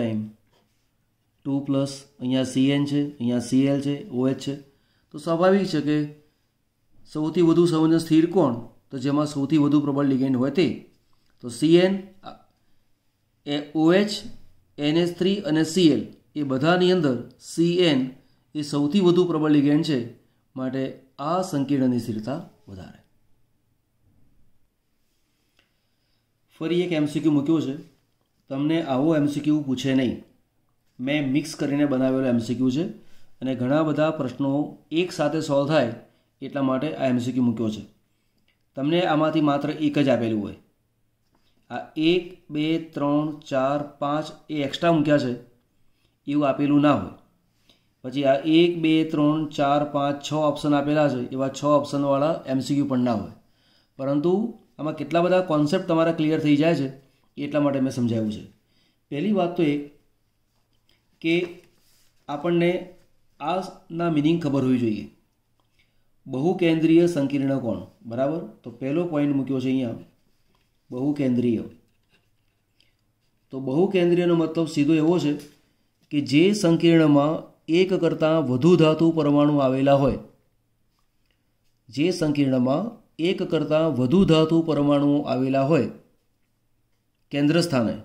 2+, અહીંયા CN છે, અહીંયા Cl છે, OH છે. તો સ્વાભાવિક છે કે સૌથી વધુ સંયોજન સ્થિર કોણ? તો જેમાં સૌથી વધુ પ્રબળ લિગેન્ડ હોય તે. તો CN, OH, NH3 અને Cl એ બધાની અંદર CN એ સૌથી વધુ પ્રબળ લિગેન્ડ છે, માટે આ સંકીર્ણની સ્થિરતા વધારે. ફરી એક MCQ મૂક્યો છે. તમને આવો MCQ પૂછે નહીં, મેં મિક્સ કરીને બનાવેલો MCQ છે, અને ઘણા બધા પ્રશ્નો એક સાથે સોલ્વ થાય એટલા માટે આ MCQ મૂક્યો છે. તમને આમાંથી માત્ર એક જ આપેલું હોય. આ 1 2 3 4 5 એ એક્સ્ટ્રા મૂક્યા છે એવું આપેલું ના હોય. પછી આ 1 2 3 4 5 6 ઓપ્શન આપેલા છે, એવા 6 ઓપ્શનવાળા MCQ પણ ના હોય. પરંતુ આમાં કેટલા બધા કોન્સેપ્ટ તમારા ક્લિયર થઈ જાય છે એટલા માટે મેં સમજાવ્યું છે. પહેલી વાત તો એક કે આપણને આના મિનિંગ ખબર હોવી જોઈએ. બહુકેન્દ્રીય સંકીર્ણ કોણ? બરાબર. તો પહેલો પોઈન્ટ મૂક્યો છે અહીંયા, બહુકેન્દ્રીય. તો બહુકેન્દ્રીયનો મતલબ સીધો એવો છે કે જે સંકીર્ણમાં એક કરતાં વધુ ધાતુ પરમાણુ આવેલા હોય. જે સંકીર્ણમાં એક કરતાં વધુ ધાતુ પરમાણુઓ આવેલા હોય કેન્દ્ર સ્થાને,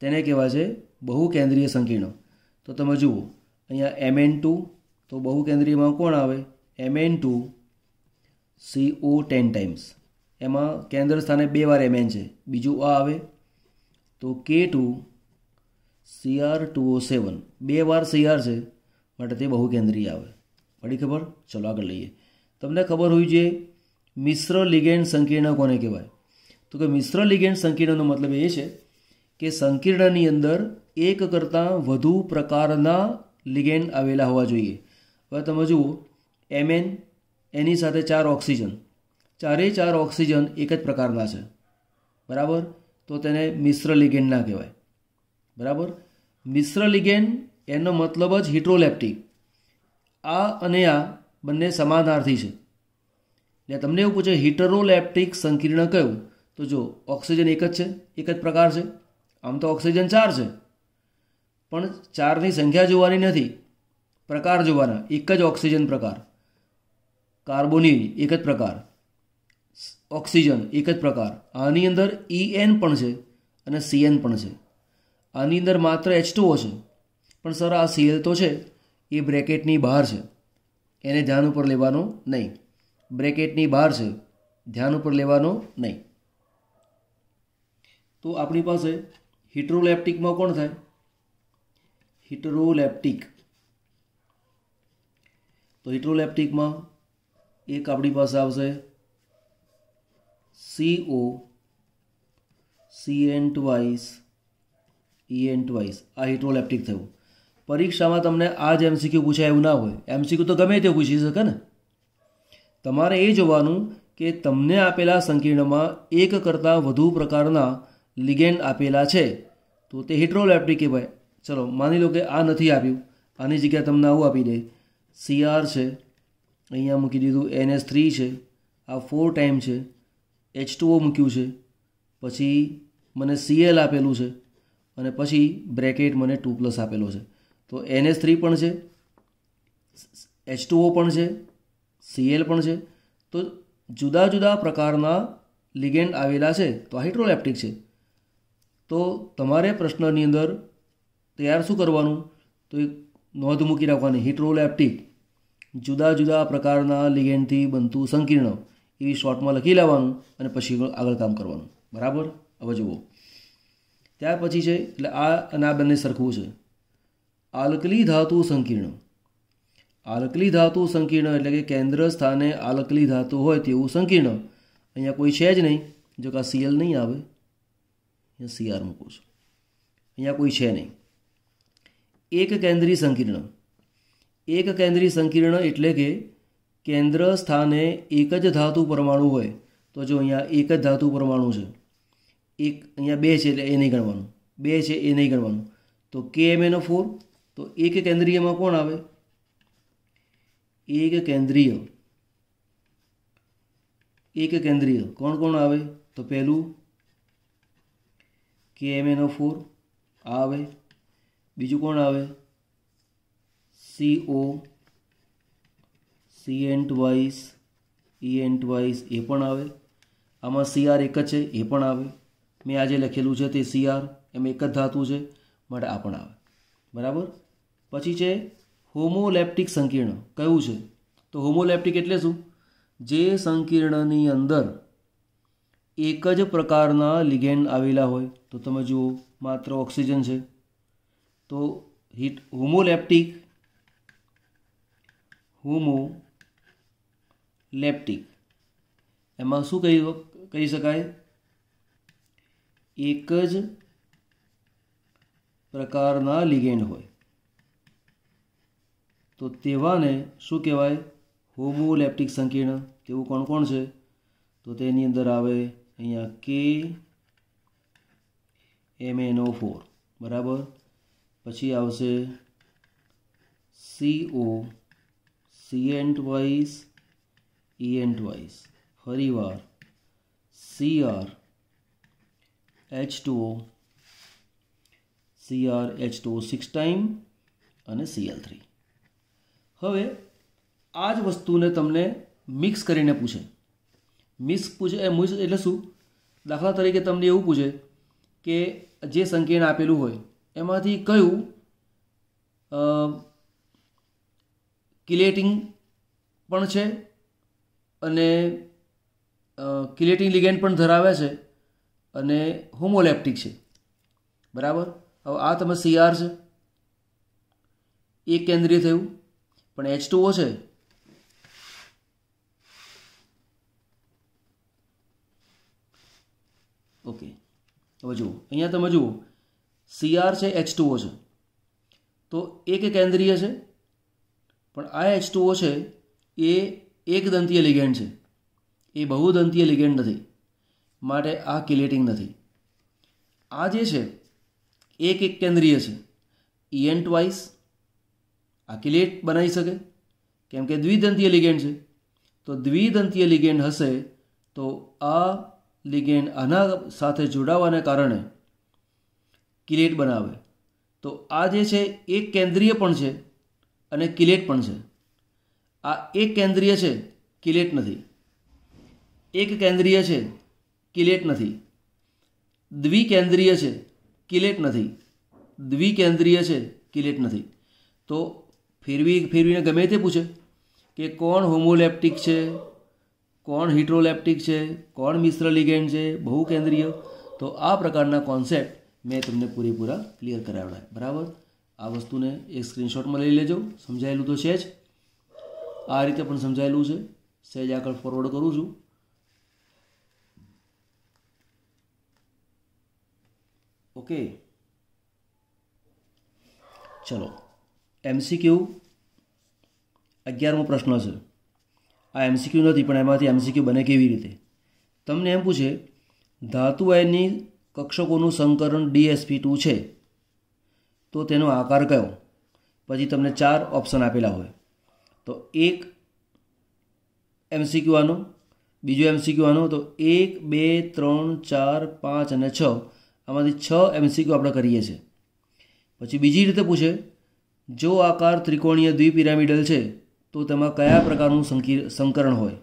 તેને કહેવાય છે બહુકેન્દ્રીય સંકીર્ણ. તો તમે જુઓ અહીંયા Mn2, તો બહુકેન્દ્રીયમાં કોણ આવે? Mn2 CO 10 times. એમાં કેન્દ્ર સ્થાને 2 વાર Mn છે, બીજું આ આવે તો K2 Cr2O7, 2 વાર Cr છે માટે તે બહુકેન્દ્રીય આવે. પડી ખબર? ચલો આગળ લઈએ. તમને ખબર હોવી જોઈએ મિશ્ર લિગેન્ડ સંકીર્ણ કોને કહેવાય? તો કે મિશ્ર લિગેન્ડ સંકીર્ણનો મતલબ એ છે કે સંકીર્ણની અંદર એક કરતાં વધુ પ્રકારના લિગેન્ડ આવેલા હોવા જોઈએ. હવે તમે જુઓ Mn, એની સાથે 4 ઓક્સિજન, ચારે 4 ઓક્સિજન એક જ પ્રકારના છે, બરાબર? તો તેને મિશ્ર લિગેન્ડ ના કહેવાય, બરાબર? મિશ્ર લિગેન્ડ એનો મતલબ જ હિટ્રોલેપ્ટિક. આ અને આ બંને સમાનાર્થી છે. એટલે તમને એવું પૂછે હિટરોલેપ્ટિક સંકીર્ણ કયું? તો જો ઓક્સિજન એક જ છે, એક જ પ્રકાર છે. આમ તો ઓક્સિજન 4 છે, પણ 4ની સંખ્યા જોવાની નથી, પ્રકાર જોવાના. એક જ ઓક્સિજન પ્રકાર, કાર્બોનિલ એક જ પ્રકાર, ઓક્સિજન એક જ પ્રકાર. આની અંદર En પણ છે અને Cn પણ છે. આની અંદર માત્ર H2O છે, પણ સર આ Cl તો છે એ બ્રેકેટની બહાર છે, એને ધ્યાન ઉપર લેવાનો નહીં. બ્રેકેટની બહાર છે, ધ્યાન ઉપર લેવાનો નહીં. તો આપણી પાસે હિટ્રોલેપ્ટિકમાં કોણ થાય? હિટ્રોલેપ્ટિક. તો હિટ્રોલેપ્ટિકમાં એક આપણી પાસે આવશે CO Cn twice En twice. આ હિટ્રોલેપ્ટિક થયું. પરીક્ષામાં તમને આ જ MCQ પૂછાય એવું ના હોય. MCQ તો ગમે તે પૂછી શકે ને. તમારે એ જોવાનું કે તમને આપેલા સંકીર્ણમાં એક કરતાં વધુ પ્રકારના લિગેન્ડ આપેલા છે તો તે હિટ્રોલેપ્ટિક કહેવાય. ચલો માની લો કે આ નથી આપ્યું, આની જગ્યાએ તમને આવું આપી દે, Cr છે, અહીંયા મૂકી દીધું NH3 છે, આ 4 ટાઈમ છે, H2O મૂક્યું છે, પછી મને Cl આપેલું છે અને પછી બ્રેકેટ મને 2+ આપેલો છે. તો NH3 પણ છે, H2O પણ છે, Cl પણ છે. તો જુદા જુદા પ્રકારના લિગેન્ડ આવેલા છે તો આ હાઇડ્રોલેપ્ટિક છે. તો તમારે પ્રશ્નની અંદર તૈયાર શું કરવાનું? તો એક નોંધ મૂકી રાખવાની, હાઇડ્રોલેપ્ટિક જુદા જુદા પ્રકારના લિગેન્ડથી બનતું સંકીર્ણ, એવી શોર્ટમાં લખી લેવાનું અને પછી આગળ કામ કરવાનું. બરાબર? હવે જુઓ, ત્યાર પછી છે એટલે આ અને આ બંને સરખું છે. આલ્કલી ધાતુ સંકીર્ણ. આલ્કલી ધાતુ સંકીર્ણ એટલે કે કેન્દ્ર સ્થાને આલ્કલી ધાતુ હોય તેવું સંકીર્ણ. અહીંયા કોઈ છે જ નહીં, જો કે આ Cl નહીં આવે, અહીંયા Cr મૂકું છું, અહીંયા કોઈ છે નહીં. એક કેન્દ્રી સંકીર્ણ. એક કેન્દ્રી સંકીર્ણ એટલે કે કેન્દ્ર સ્થાને એક જ ધાતુ પરમાણુ હોય. તો જો અહીંયા એક જ ધાતુ પરમાણુ છે, એક અહીંયા 2 છે એટલે એ નહીં ગણવાનું, 2 છે એ નહીં ગણવાનું. તો KMnO4. તો એક કેન્દ્રીયમાં કોણ આવે? એક કેન્દ્રીય. એક કેન્દ્રીય કોણ કોણ આવે? તો પહેલું KMnO4 આવે, બીજું કોણ આવે? CO Cn twice En twice એ પણ આવે. આમાં Cr એક જ છે એ પણ આવે. મેં આજે લખેલું છે તે Cr, એમ એક જ ધાતુ છે માટે આ પણ આવે. બરાબર? પછી છે હોમોલેપ્ટિક સંકીર્ણ. કયું છે? તો હોમોલેપ્ટિક એટલે શું? જે સંકીર્ણની અંદર એક જ પ્રકારના લિગેન્ડ આવેલા હોય. તો તમે જુઓ માત્ર ઓક્સિજન છે, તો હોમોલેપ્ટિક. હોમોલેપ્ટિક એમાં શું કહી શકાય? એક જ પ્રકારના લિગેન્ડ હોય તો તેવાને શું કહેવાય? હોમોલેપ્ટિક સંકીર્ણ. તેવું કોણ કોણ છે? તો તેની અંદર આવે અહીંયા KMnO4. બરાબર? પછી આવશે CO Cn twice En twice, ફરીવાર Cr H2O Cr H2O 6 time અને Cl3. હવે આ જ વસ્તુને તમને મિક્સ કરીને પૂછે. મિક્સ એટલે શું? દાખલા તરીકે તમને એવું પૂછે કે જે સંકીર્ણ આપેલું હોય એમાંથી કયું કિલેટિંગ પણ છે અને કિલેટિંગ લિગેન્ડ પણ ધરાવે છે અને હોમોલેપ્ટિક છે, બરાબર. હવે આ તમે CR છે, એક કેન્દ્રીય થયું, પણ H2O છે ઓકે. હવે જુઓ અહીંયા તમે જુઓ CR છે, H2O છે, તો એક કેન્દ્રીય છે, પણ આ H2O છે એ એક દંતીય લિગેન્ડ છે, એ બહુદંતીય લિગેન્ડ નથી, માટે આ કિલેટિંગ નથી. આ જે છે એક કેન્દ્રીય છે, EN ટ્વાઇસ, આ કિલેટ બનાવી શકે કેમ કે દ્વિદંતીય લિગેન્ડ છે. તો દ્વિદંતીય લિગેન્ડ હશે તો આ લિગેન્ડ આના સાથે જોડાવાને કારણે કિલેટ બનાવે. તો આ જે છે એક કેન્દ્રીય પણ છે અને કિલેટ પણ છે. આ એક કેન્દ્રીય છે, કિલેટ નથી. એક કેન્દ્રીય છે, કિલેટ નથી. દ્વિકેન્દ્રીય છે, કિલેટ નથી. દ્વિકેન્દ્રીય છે, કિલેટ નથી. તો ફેરવીને ગમે તે પૂછે કે કોણ હોમોલેપ્ટિક છે, કોણ હિટ્રોલેપ્ટિક છે, કોણ મિશ્ર લિગેન્ડ છે, બહુકેન્દ્રીય, તો આ પ્રકારના કોન્સેપ્ટ મેં તમને પૂરેપૂરા ક્લિયર કરાવ્યા, બરાબર. આ વસ્તુને એક સ્ક્રીનશોટમાં લઈ લેજો. સમજાયેલું તો છે જ, આ રીતે પણ સમજાયેલું છે. સહેજ આગળ ફોરવર્ડ કરું છું. ઓકે, ચલો. MCQ 11મો પ્રશ્ન છે. આ MCQ નથી, પણ એમાંથી MCQ બને કેવી રીતે. તમને એમ પૂછે ધાતુ આયનની કક્ષકોનું સંકરણ DsP2 છે તો તેનો આકાર કયો. પછી તમને 4 ઓપ્શન આપેલા હોય. તો એક MCQ આનો, બીજો MCQ આનો, તો 1 2 3 4 5 અને 6, આમાંથી 6 MCQ આપણે કરીએ છીએ. પછી બીજી રીતે પૂછે જો આકાર ત્રિકોણીય દ્વિપિરામિડલ છે તો તેમાં કયા પ્રકારનું સંકરણ હોય.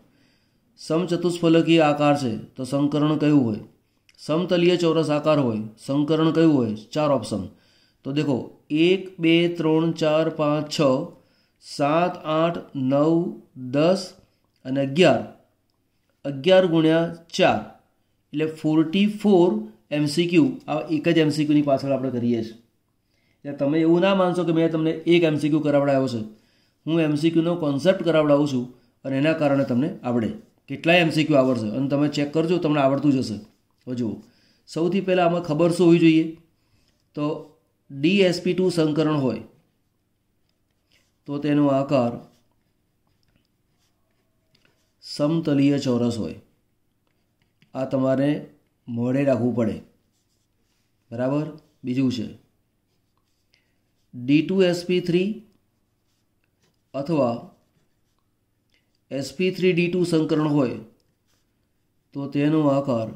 સમચતુષ્ફલકીય આકાર છે તો સંકરણ કયું હોય. સમતલીય ચોરસ આકાર હોય, સંકરણ કયું હોય. 4 ઓપ્શન. તો દેખો 1 2 3 4 5 6 7 8 9 10 અને 11, 11 ગુણ્યા 4 એટલે 44 MCQ. આ એક જ MCQની પાછળ આપણે કરીએ છીએ. એટલે તમે એવું ના માનશો કે મેં તમને એક MCQ કરાવડાવ્યો છે. હું MCQનો કોન્સેપ્ટ કરાવડાવું છું અને એના કારણે તમને આવડે. કેટલાય MCQ આવડશે અને તમે ચેક કરજો, તમને આવડતું જ હશે. હવે જુઓ, સૌથી પહેલાં આમાં ખબર શું હોવી જોઈએ. તો DsP2 સંકરણ હોય તો તેનો આકાર સમતલીય ચોરસ હોય. આ તમારે મોઢે રાખવું પડે, બરાબર. બીજું છે D2sp3 અથવા sp3d2 સંકરણ હોય તો તેનો આકાર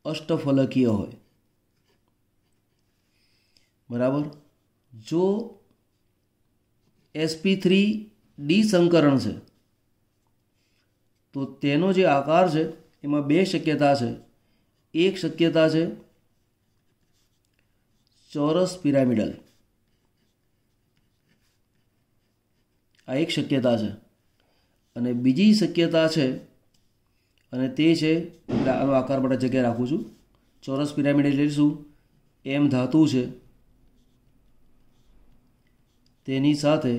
અષ્ટફલકીય હોય, બરાબર. જો sp3d સંકરણ છે તો તેનો જે આકાર છે એમાં 2 શક્યતા છે. એક શક્યતા છે ચોરસ પિરામિડલ, આ એક શક્યતા છે. અને બીજી શક્યતા છે અને તે છે, આનો આકાર માટે જગ્યા રાખું છું. ચોરસ પિરામિડ એટલે શું, એમ ધાતુ છે તેની સાથે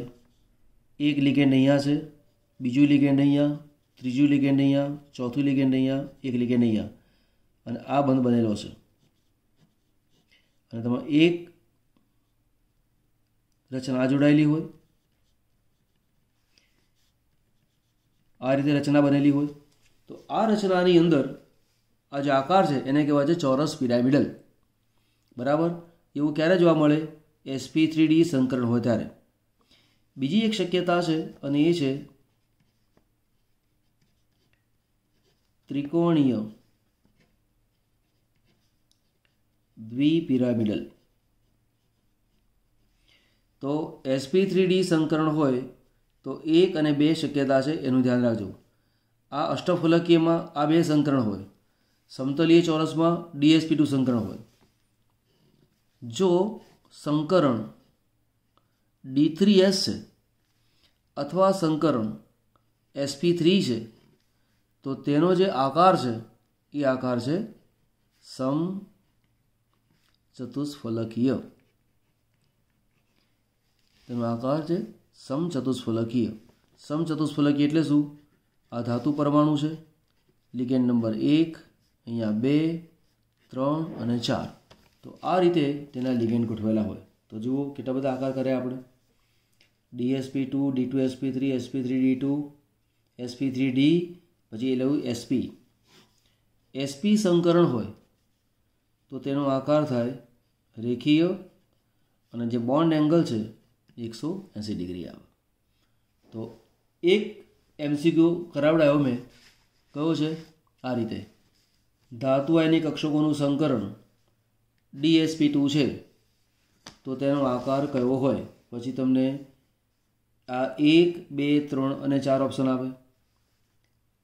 એક લિગેન્ડ અહીંયા છે, બીજું લિગેન્ડ અહીંયા, ત્રીજું લિગેન્ડ અહીંયા, ચોથું લિગેન્ડ અહીંયા, એક લિગેન્ડ અહીંયા, અને આ બંધ બનેલો છે. અને તમે એક રચના જોડાયેલી હોય, આ રીતે રચના બનેલી હોય. તો આ રચનાની અંદર આ જે આકાર છે એને કહેવાય છે ચોરસ પિરામિડલ, બરાબર. એવું ક્યારે જોવા મળે, sp3d સંકરણ હોય ત્યારે. બીજી એક શક્યતા છે અને એ છે ત્રિકોણીય દ્વિપિરામિડલ. તો sp3d સંકરણ હોય તો 1 અને 2 શક્યતા છે, એનું ધ્યાન રાખજો. આ અષ્ટફલકીયમાં આ 2 સંકરણ હોય, સમતલીય ચોરસમાં DsP2 સંકરણ હોય. જો સંકરણ D3S છે અથવા સંકરણ sp3 છે તો તેનો જે આકાર છે એ આકાર છે સમચતુષ્ફલકીય. તેનો આકાર છે સમચતુષ્ફલકીય. સમચતુષ્ફલકીય એટલે શું? આ ધાતુ પરમાણુ છે, લિગેન્ડ નંબર 1, અહીંયા 2, 3 અને 4. તો આ રીતે તેના લિગેન્ડ ગોઠવેલા હોય. તો જુઓ કેટલા બધા આકાર કર્યા આપણે. DsP2, D2sp3, sp3d2, sp3d, પછી એ લેવું sp. sp સંકરણ હોય તો તેનો આકાર થાય રેખીય અને જે બોન્ડ એંગલ છે 180 ડિગ્રી આવે. તો એક MCQ કરાવડાયો મેં, કયો છે? આ રીતે ધાતુ આયનિક કક્ષકોનું સંકરણ DsP2 છે તો તેનો આકાર કયો હોય? પછી તમને આ 1, 2, 3 અને 4 ઓપ્શન આપે.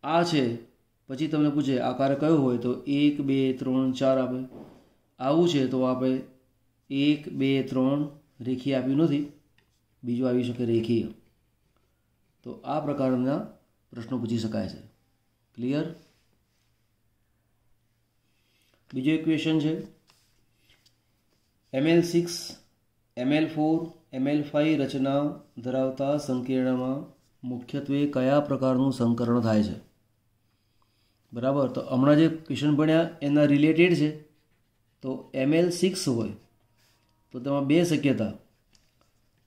આ છે પછી તમને પૂછે આકાર કયો હોય તો 1, 2, 3, 4 આપે. આવું છે તો આપણે 1, 2, 3 રેખીય આપ્યું નથી, બીજું આવી શકે રેખીય. તો આ પ્રકારના પ્રશ્નો પૂછી શકાય છે. ક્લિયર? બીજો એક ક્વેશ્ચન છે. Ml6, Ml4, Ml5 રચના ધરાવતા સંકીર્ણમાં મુખ્યત્વે કયા પ્રકારનું સંકરણ થાય છે? બરાબર. તો હમણાં જે ક્વેશ્ચન ભણ્યા એના રિલેટેડ છે. તો Ml6 હોય તો તેમાં બે શક્યતા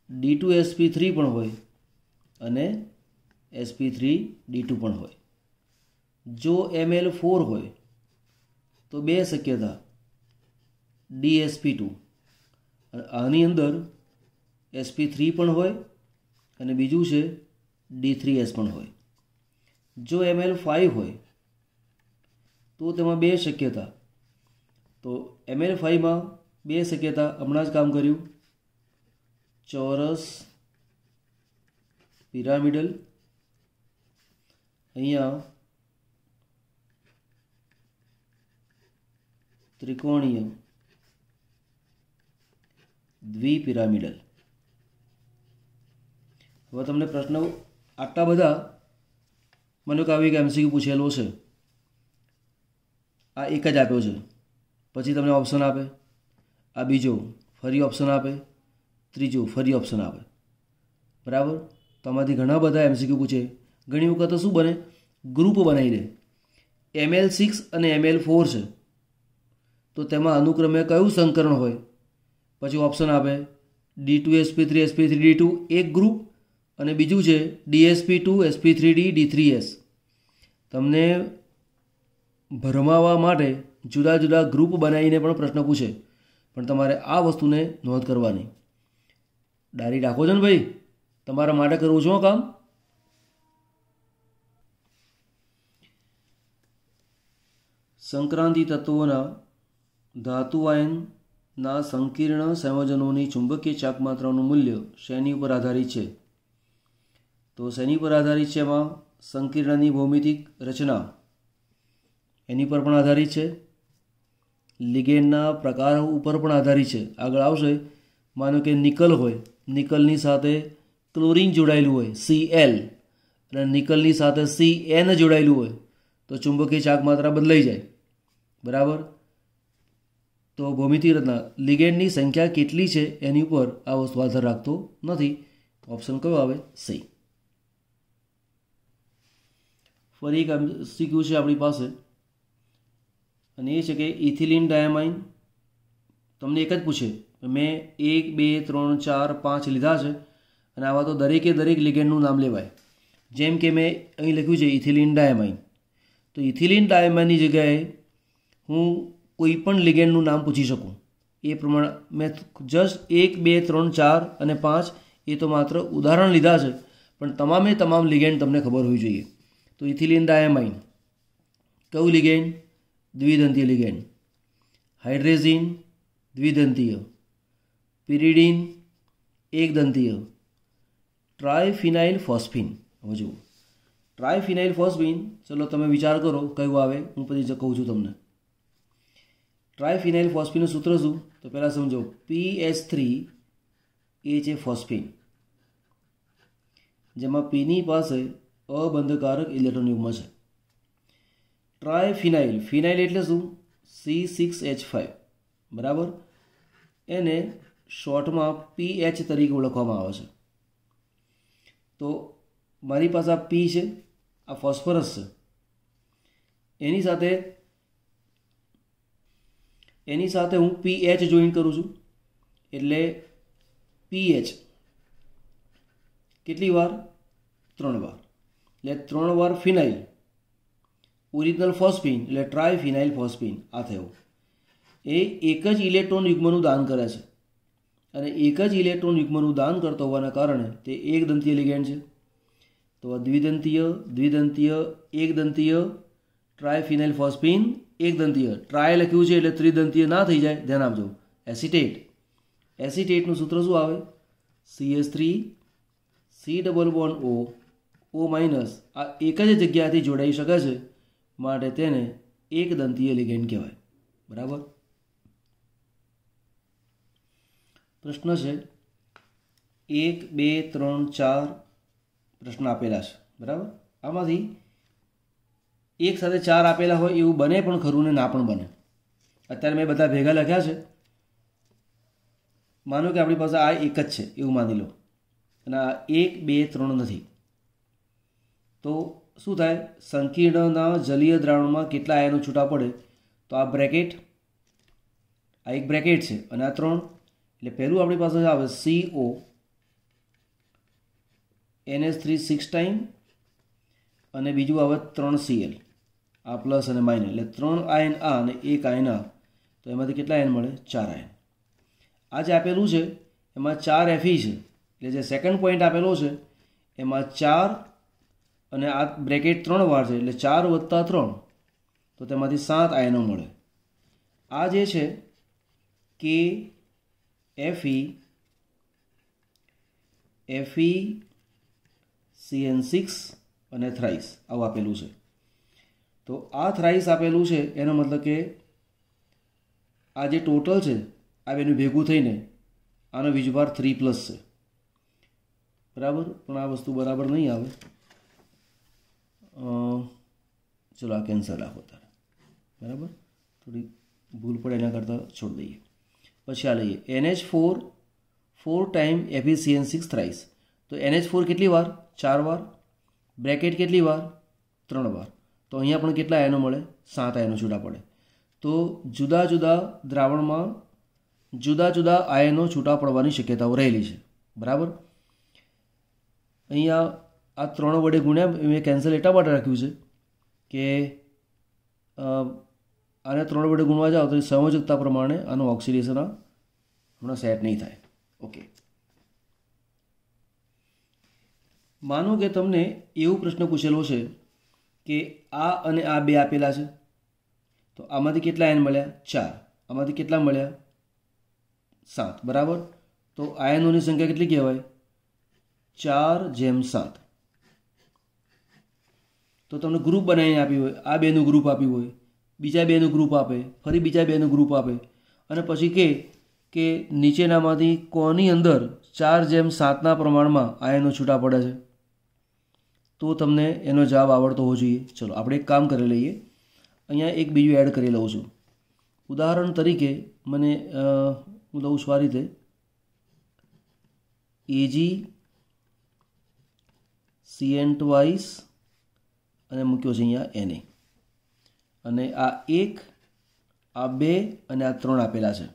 D2sp3 પણ હોય અને sp3d2 પણ હોય. જો Ml4 હોય તો બે શક્યતા DsP2, આની અંદર sp3 પણ હોય અને બીજું છે D3s પણ હોય. જો Ml5 હોય તો તેમાં બે શક્યતા. તો Ml5માં બે શક્યતા હમણાં જ કામ કર્યું, ચોરસ પિરામિડલ, અહીંયા ત્રિકોણીય દ્વિપિરામિડલ. હવે તમને પ્રશ્ન આટલા બધા મને કે આવી કે MCQ પૂછેલો છે, આ એક જ આપ્યો છે, પછી તમને ઓપ્શન આપે, આ બીજો ફરી ઓપ્શન આપે, ત્રીજો ફરી ઓપ્શન આપે. બરાબર. તો આમાંથી ઘણા બધા MCQ પૂછે. ઘણી વખત તો શું બને, ગ્રુપ બનાવી દે. Ml6 અને Ml4 છે તો તેમાં અનુક્રમે કયું સંકરણ હોય, પછી ઓપ્શન આપે D2sp3, sp3d2 એક ગ્રુપ અને બીજું છે DsP2, sp3d, D3s. તમને ભરમાવા માટે જુદા જુદા ગ્રુપ બનાવીને પણ પ્રશ્ન પૂછે, પણ તમારે આ વસ્તુને નોંધ કરવાની. ડાયરી રાખો છો ને ભાઈ, તમારા માટે કરવું છું કામ. સંક્રાંતિ તત્વોના ધાતુ આયનના સંકીર્ણ સંયોજનોની ચુંબકીય ચાકમાત્રાનું મૂલ્ય શેની ઉપર આધારિત છે? તો શેની પર આધારિત છે? એમાં સંકીર્ણની ભૌમિતિક રચના એની પર પણ આધારિત છે, લિગેન્ડના પ્રકાર ઉપર પણ આધારિત છે. આગળ આવશે. માનો કે નિકલ હોય, નિકલની સાથે ક્લોરીન જોડાયેલું હોય Cl અને નિકલની સાથે Cn જોડાયેલું હોય તો ચુંબકીય ચાકમાત્રા બદલાઈ જાય. બરાબર. તો ભૌમિતિક રચના લિગેન્ડની સંખ્યા કેટલી છે એની ઉપર આ વસ્તુ આધાર રાખતો નથી. ઓપ્શન કયો આવે? સી. ફરી એક MCQ છે આપણી પાસે અને એ છે કે ઇથિલિન ડાયામાઇન તમને એક જ પૂછે. મેં 1, 2, 3, 4, 5 લીધા છે અને આવા તો દરેકે દરેક લિગેન્ડનું નામ લેવાય. જેમ કે મેં અહીં લખ્યું છે ઇથિલિન ડાયામાઇન, તો ઇથિલિન ડાયામાઇનની જગ્યાએ હું કોઈ પણ લિગેન્ડનું નામ પૂછી શકું. એ પ્રમાણે મેં જસ્ટ 1, 2, 3, 4 અને 5 એ તો માત્ર ઉદાહરણ લીધા છે, પણ તમામે તમામ લિગેન્ડ તમને ખબર હોવી જોઈએ. તો ઇથિલિન ડાયામાઇન કયું લિગેન્ડ? દ્વિદંતીય લિગેન્ડ. હાઇડ્રેઝિન દ્વિદંતીય, પિરિડીન એકદંતીય, ટ્રાયફિનાઇલ ફોસ્ફિન. હવે જુઓ ટ્રાયફિનાઇલ ફોસ્ફિન, ચલો તમે વિચાર કરો કયું આવે, હું પછી કહું છું તમને. ટ્રાયફિનાઇલ ફોસ્ફીનનું સૂત્ર શું? તો પહેલાં સમજો, PH3 એ છે ફોસ્ફીન, જેમાં પીની પાસે અબંધકારક ઇલેક્ટ્રોન યુગ્મ છે. ટ્રાયફિનાઇલ, ફિનાઇલ એટલે શું? C6H5, બરાબર. એને શોર્ટમાં PH તરીકે ઓળખવામાં આવે છે. તો મારી પાસે આ P છે, આ ફોસ્ફરસ છે, એની સાથે હું PH જોઈન કરું છું, એટલે PH કેટલી વાર? 3 વાર. એટલે 3 વાર ફિનાઇલ, ઓરિજિનલ ફોસ્ફીન એટલે ટ્રાયફિનાઇલ ફોસ્ફીન. આ થયું. એ એક જ ઇલેક્ટ્રોન યુગ્મનું દાન કરે છે, અને એક જ ઇલેક્ટ્રોન યુગ્મનું દાન કરતો હોવાના કારણે તે એકદંતીય લિગેન્ડ છે. તો દ્વિદંતીય, દ્વિદંતીય, એકદંતીય, ટ્રાયફિનાઇલ ફોસ્ફીન, એકદંતીય. ટ્રાય લખ્યું છે એટલે ત્રિદંતીય ના થઈ જાય, ધ્યાન આપજો. એસિટેટ, એસિટેટનું સૂત્ર શું આવે? CH3 C double bond O, O minus. આ એક જ જગ્યાથી જોડાઈ શકે છે, માટે તેને એકદંતીય લિગેન્ડ કહેવાય. બરાબર. પ્રશ્ન છે 1, 2, 3, 4 પ્રશ્ન આપેલા છે, બરાબર. આમાંથી એક સાથે 4 આપેલા હોય એવું બને પણ ખરું ને ના પણ બને. અત્યારે મેં બધા ભેગા લખ્યા છે. માનો કે આપણી પાસે આ એક જ છે એવું માની લો, અને આ 1, 2, 3 નથી. તો શું થાય? સંકીર્ણના જલીય દ્રાવણમાં કેટલા આયનો છૂટા પડે? તો આ બ્રેકેટ, આ એક બ્રેકેટ છે, અને આ 3. એટલે પહેલું આપણી પાસે આવે CO NH3 6 ટાઈમ, અને બીજું આવે 3Cl, આ પ્લસ અને માઇનસ. એટલે 3 આયન આ અને 1 આયન આ. તો એમાંથી કેટલા આયન મળે? 4 આયન. આ જે આપેલું છે એમાં 4 Fe છે, એટલે જે સેકન્ડ પોઈન્ટ આપેલો છે એમાં 4, અને આ બ્રેકેટ 3 વાર છે, એટલે 4 વત્તા 3, તો તેમાંથી 7 આયનો મળે. આ જે છે કે Fe CN6 અને થ્રાઇસ આવું આપેલું છે. તો આ થ્રાઇસ આપેલું છે, એનો મતલબ કે આ જે ટોટલ છે આ બેનું ભેગું થઈને આનો વીજભાર 3+ છે, બરાબર. પણ આ વસ્તુ બરાબર નહીં આવે. ચલો આ કેન્સલ રાખો તારે, બરાબર. થોડી ભૂલ પડે એના કરતાં છોડી દઈએ. પછી આ લઈએ NH4 4 ટાઈમ FeCN6 થ્રાઇસ. તો NH4 કેટલી વાર? 4 વાર. બ્રેકેટ કેટલી વાર? 3 વાર. તો અહીંયા પણ કેટલા આયનો મળે? 7 આયનો છૂટા પડે. તો જુદા જુદા દ્રાવણમાં જુદા જુદા આયનો છૂટા પડવાની શક્યતાઓ રહેલી છે, બરાબર. અહીંયા આ 3 વડે ગુણ્યા મેં કેન્સલ એટલા માટે રાખ્યું છે કે આને 3 વડે ગુણવા જાઓ તો સંયોજકતા પ્રમાણે આનું ઓક્સિડેશન હમણાં સેટ નહીં થાય. ઓકે. માનો કે તમને એવું પ્રશ્ન પૂછેલો છે કે આ અને આ 2 આપેલા છે, તો આમાંથી કેટલા આયન મળ્યા? 4. આમાંથી કેટલા મળ્યા? 7, બરાબર. તો આયનોની સંખ્યા કેટલી કહેવાય? 4/7. તો તમને ગ્રુપ બનાવીને આપ્યું હોય, આ 2નું ગ્રુપ આપ્યું હોય, બીજા 2નું ગ્રુપ આપે, ફરી બીજા 2નું ગ્રુપ આપે, અને પછી કે નીચેનામાંથી કોની અંદર 4/7ના પ્રમાણમાં આયનો છૂટા પડે છે, તો તમને એનો જવાબ આવડતો હોવો જોઈએ. ચલો આપણે એક કામ કરી લઈએ. અહીંયા એક બીજું એડ કરી લઉં છું. ઉદાહરણ તરીકે મને હું લઉં છું આ રીતે AgCN2 અને મૂક્યો છે અહીંયા Na, અને આ 1, આ 2 અને આ 3 આપેલા છે.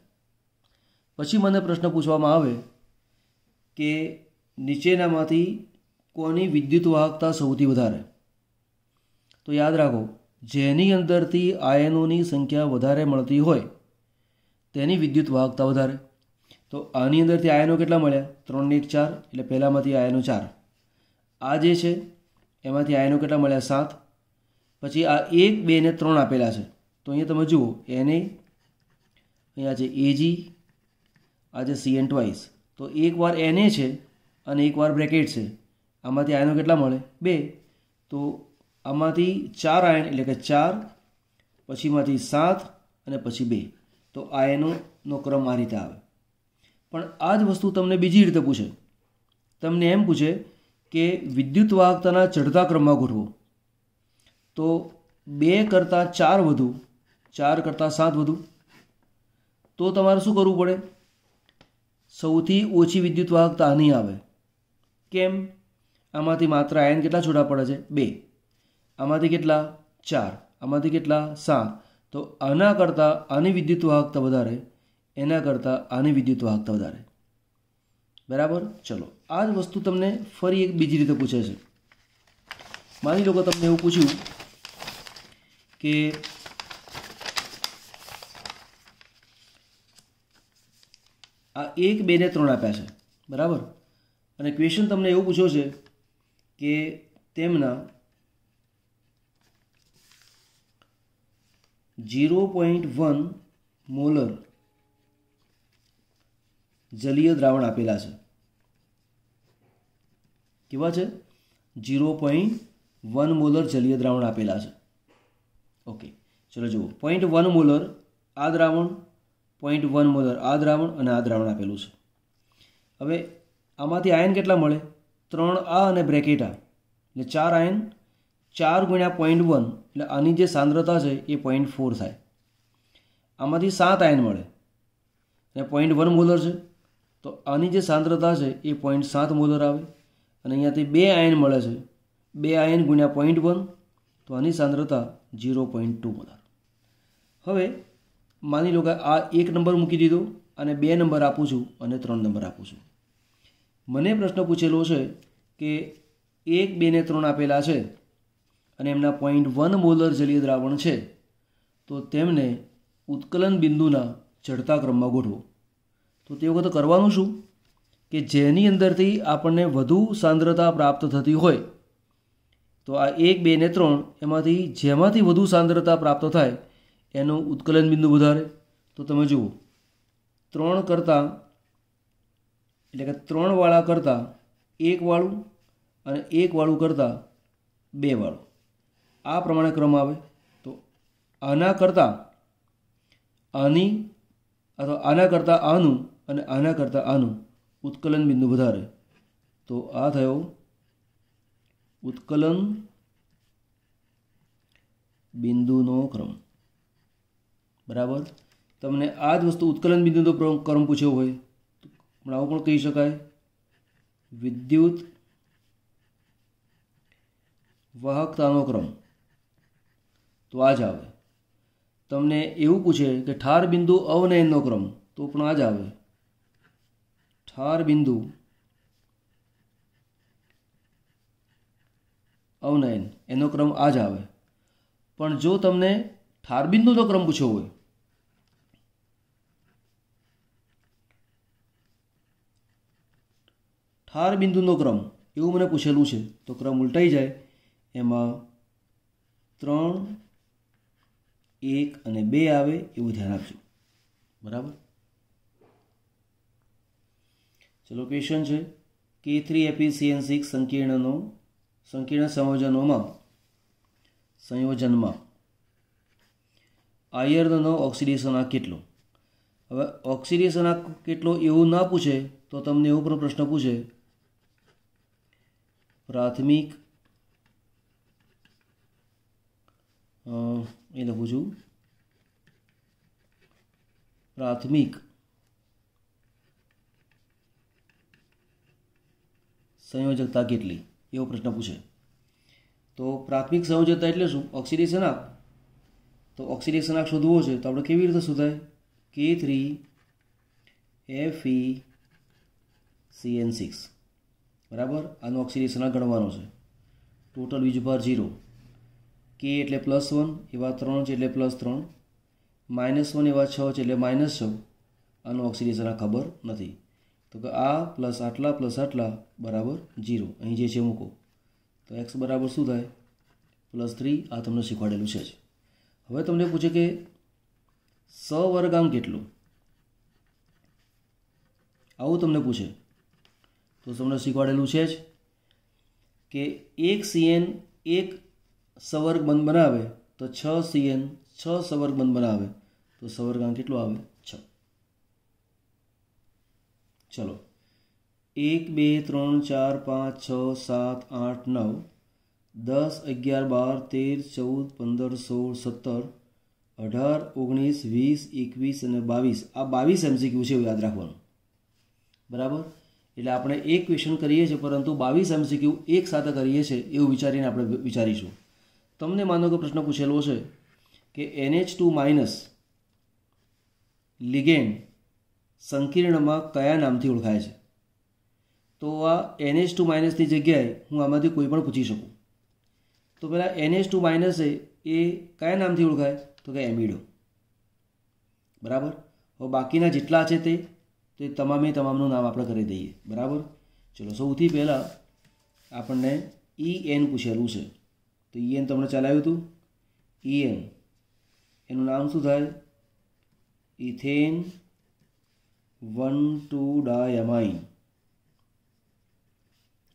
પછી મને પ્રશ્ન પૂછવામાં આવે કે નીચેનામાંથી કોની વિદ્યુત વાહકતા સૌથી વધારે? તો યાદ રાખો, જેની અંદરથી આયનોની સંખ્યા વધારે મળતી હોય તેની વિદ્યુત વાહકતા વધારે. તો આની અંદરથી આયનો કેટલા મળ્યા? 3 ને 1 4, એટલે પહેલામાંથી આયનો 4. આ જે છે એમાંથી આયનો કેટલા મળ્યા? 7. પછી આ 1, 2 ને 3 આપેલા છે. તો અહીંયા તમે જુઓ Na, અહીંયા છે Ag, આ છે CN2. તો એક વાર Na છે અને એક વાર બ્રેકેટ છે. આમાંથી આયનો કેટલા મળે? 2. તો આમાંથી 4 આયન એટલે કે 4, પછીમાંથી 7 અને પછી 2. તો આયનોનો ક્રમ આ રીતે આવે. પણ આ જ વસ્તુ તમને બીજી રીતે પૂછે. તમને એમ પૂછે કે વિદ્યુત વાહકતાના ચઢતા ક્રમમાં ગોઠવો. તો 2 કરતાં 4 વધુ, 4 કરતાં 7 વધુ, તો તમારે શું કરવું પડે? સૌથી ઓછી વિદ્યુત વાહકતા આની આવે. કેમ? આમાંથી માત્ર આયન કેટલા છૂટા પડે છે? 2. આમાંથી કેટલા? 4. આમાંથી કેટલા? 7. તો આના કરતાં આની વિદ્યુત વાહકતા વધારે, એના કરતાં આની વિદ્યુત વાહકતા વધારે. બરાબર? ચલો, આ જ વસ્તુ તમને ફરી એક બીજી રીતે પૂછે છે. માની લો કે તમને એવું પૂછ્યું કે આ 1, 2 ને 3 આપ્યા છે. બરાબર? અને ક્વેશ્ચન તમને એવું પૂછ્યો છે કે તેમના 0.1 મોલર જલીય દ્રાવણ આપેલા છે. કેવા છે? 0.1 મોલર જલીય દ્રાવણ આપેલા છે. ઓકે, ચલો જુઓ. 0.1 મોલર આ દ્રાવણ, 0.1 મોલર આ દ્રાવણ અને આ દ્રાવણ આપેલું છે. હવે આમાંથી આયન કેટલા મળે? 3A અને બ્રેકેટ આ, એટલે 4 આયન. 4 ગુણ્યા 0.1 એટલે આની જે સાંદ્રતા છે એ 0.4 થાય. આમાંથી 7 આયન મળે અને 0.1 મોલર છે, તો આની જે સાંદ્રતા છે એ 0.7 મોલર આવે. અને અહીંયાથી 2 આયન મળે છે, 2 આયન ગુણ્યા 0.1 તો આની સાંદ્રતા 0.2 મોલર. હવે માની લો કે આ 1 નંબર મૂકી દીધો અને 2 નંબર આપું છું અને 3 નંબર આપું છું. મને પ્રશ્ન પૂછેલો છે કે 1, 2 ને 3 આપેલા છે અને એમના 0.1 મોલર જલીય દ્રાવણ છે, તો તેમને ઉત્કલન બિંદુના ચઢતા ક્રમમાં ગોઠવો. તો તે વખતે કરવાનું શું કે જેની અંદરથી આપણને વધુ સાંદ્રતા પ્રાપ્ત થતી હોય, તો આ 1, 2 ને 3 એમાંથી જેમાંથી વધુ સાંદ્રતા પ્રાપ્ત થાય એનું ઉત્કલન બિંદુ વધારે. તો તમે જુઓ, 3 કરતાં એટલે કે 3 વાળા કરતાં 1 વાળું અને 1 વાળું કરતાં 2 વાળું, આ પ્રમાણે ક્રમ આવે. તો આના કરતાં આની અથવા આના કરતાં આનું અને આના કરતાં આનું ઉત્કલન બિંદુ વધારે. તો આ થયો ઉત્કલન બિંદુનો ક્રમ. બરાબર? તમને આ જ વસ્તુ ઉત્કલન બિંદુનો ક્રમ પૂછ્યો હોય પણ આવું પણ કહી શકાય, વિદ્યુત વાહકતાનો ક્રમ. તો આ જ આવે. તમને એવું પૂછે કે ઠાર બિંદુ અવનયનનો ક્રમ, તો પણ આ જ આવે. ઠાર બિંદુ અવનયન એનો ક્રમ આ જ આવે. પણ જો તમને ઠાર બિંદુનો ક્રમ પૂછ્યો હોય, ઠાર બિંદુનો ક્રમ એવું મને પૂછેલું છે, તો ક્રમ ઉલટાઈ જાય. એમાં 3, 1 અને 2 આવે એવું ધ્યાન આપજો. બરાબર? ચલો, ક્વેશ્ચન છે K3FeCN6 સંકીર્ણ સંયોજનમાં આયર્નનો ઓક્સિડેશનાંક કેટલો? હવે ઓક્સિડેશનાંક કેટલો એવું ના પૂછે તો તમને એવો પણ પ્રશ્ન પૂછે, પ્રાથમિક એ લખું છું, પ્રાથમિક સંયોજકતા કેટલી, એવો પ્રશ્ન પૂછે. તો પ્રાથમિક સંયોજકતા એટલે શું? ઓક્સિડેશનાંક. તો ઓક્સિડેશનાંક શોધવો છે તો આપણે કેવી રીતે શોધાય? K3FeCN6. બરાબર? આનો ઓક્સિડેશનાંક ગણવાનો છે. ટોટલ વીજભાર 0. K એટલે +1 એવા 3 છે એટલે +3, -1 એવા 6 છે એટલે -6. આનો ઓક્સિડેશનાંક ખબર નથી. તો કે આ પ્લસ આટલા પ્લસ આટલા બરાબર 0. અહીં જે છે મૂકો તો x બરાબર શું થાય? +3. આ તમને શીખવાડેલું છે જ. હવે તમને પૂછે કે સવર્ગાંક કેટલું, આવું તમને પૂછે તો તમને શીખવાડેલું છે જ કે 1 CN 1 સવર્ગ બંધ બનાવે તો 6 CN 6 સવર્ગ બંધ બનાવે તો સવર્ગાંક કેટલો આવે? 6. ચલો 1 2 3 4 5 6 7 8 9 10 11 12 13 14 15 16 17 18 19 20 21 અને 22 આ 22 MCQ છે, એવું યાદ રાખવાનું. બરાબર. એટલે આપણે એક ક્વેશ્ચન કરીએ છીએ પરંતુ 22 MCQ એક સાથે કરીએ છીએ એવું વિચારીને આપણે વિચારીશું. તમને માનો કે પ્રશ્ન પૂછેલો છે કે NH2- લિગેન્ડ સંકીર્ણમાં કયા નામથી ઓળખાય છે? તો આ NH2- ની જગ્યાએ હું આમાંથી કોઈ પણ પૂછી શકું. તો પહેલાં NH2- એ કયા નામથી ઓળખાય? તો કે એમિડો. બરાબર. હવે બાકીના જેટલા છે તે તમામનું નામ આપણે કરી દઈએ. બરાબર. ચલો સૌથી પહેલાં આપણને EN પૂછેલું છે. તો EN તમને ચલાવ્યું હતું. EN એનું નામ શું થાય? ઇથેન 1,2-ડાયમાઇન.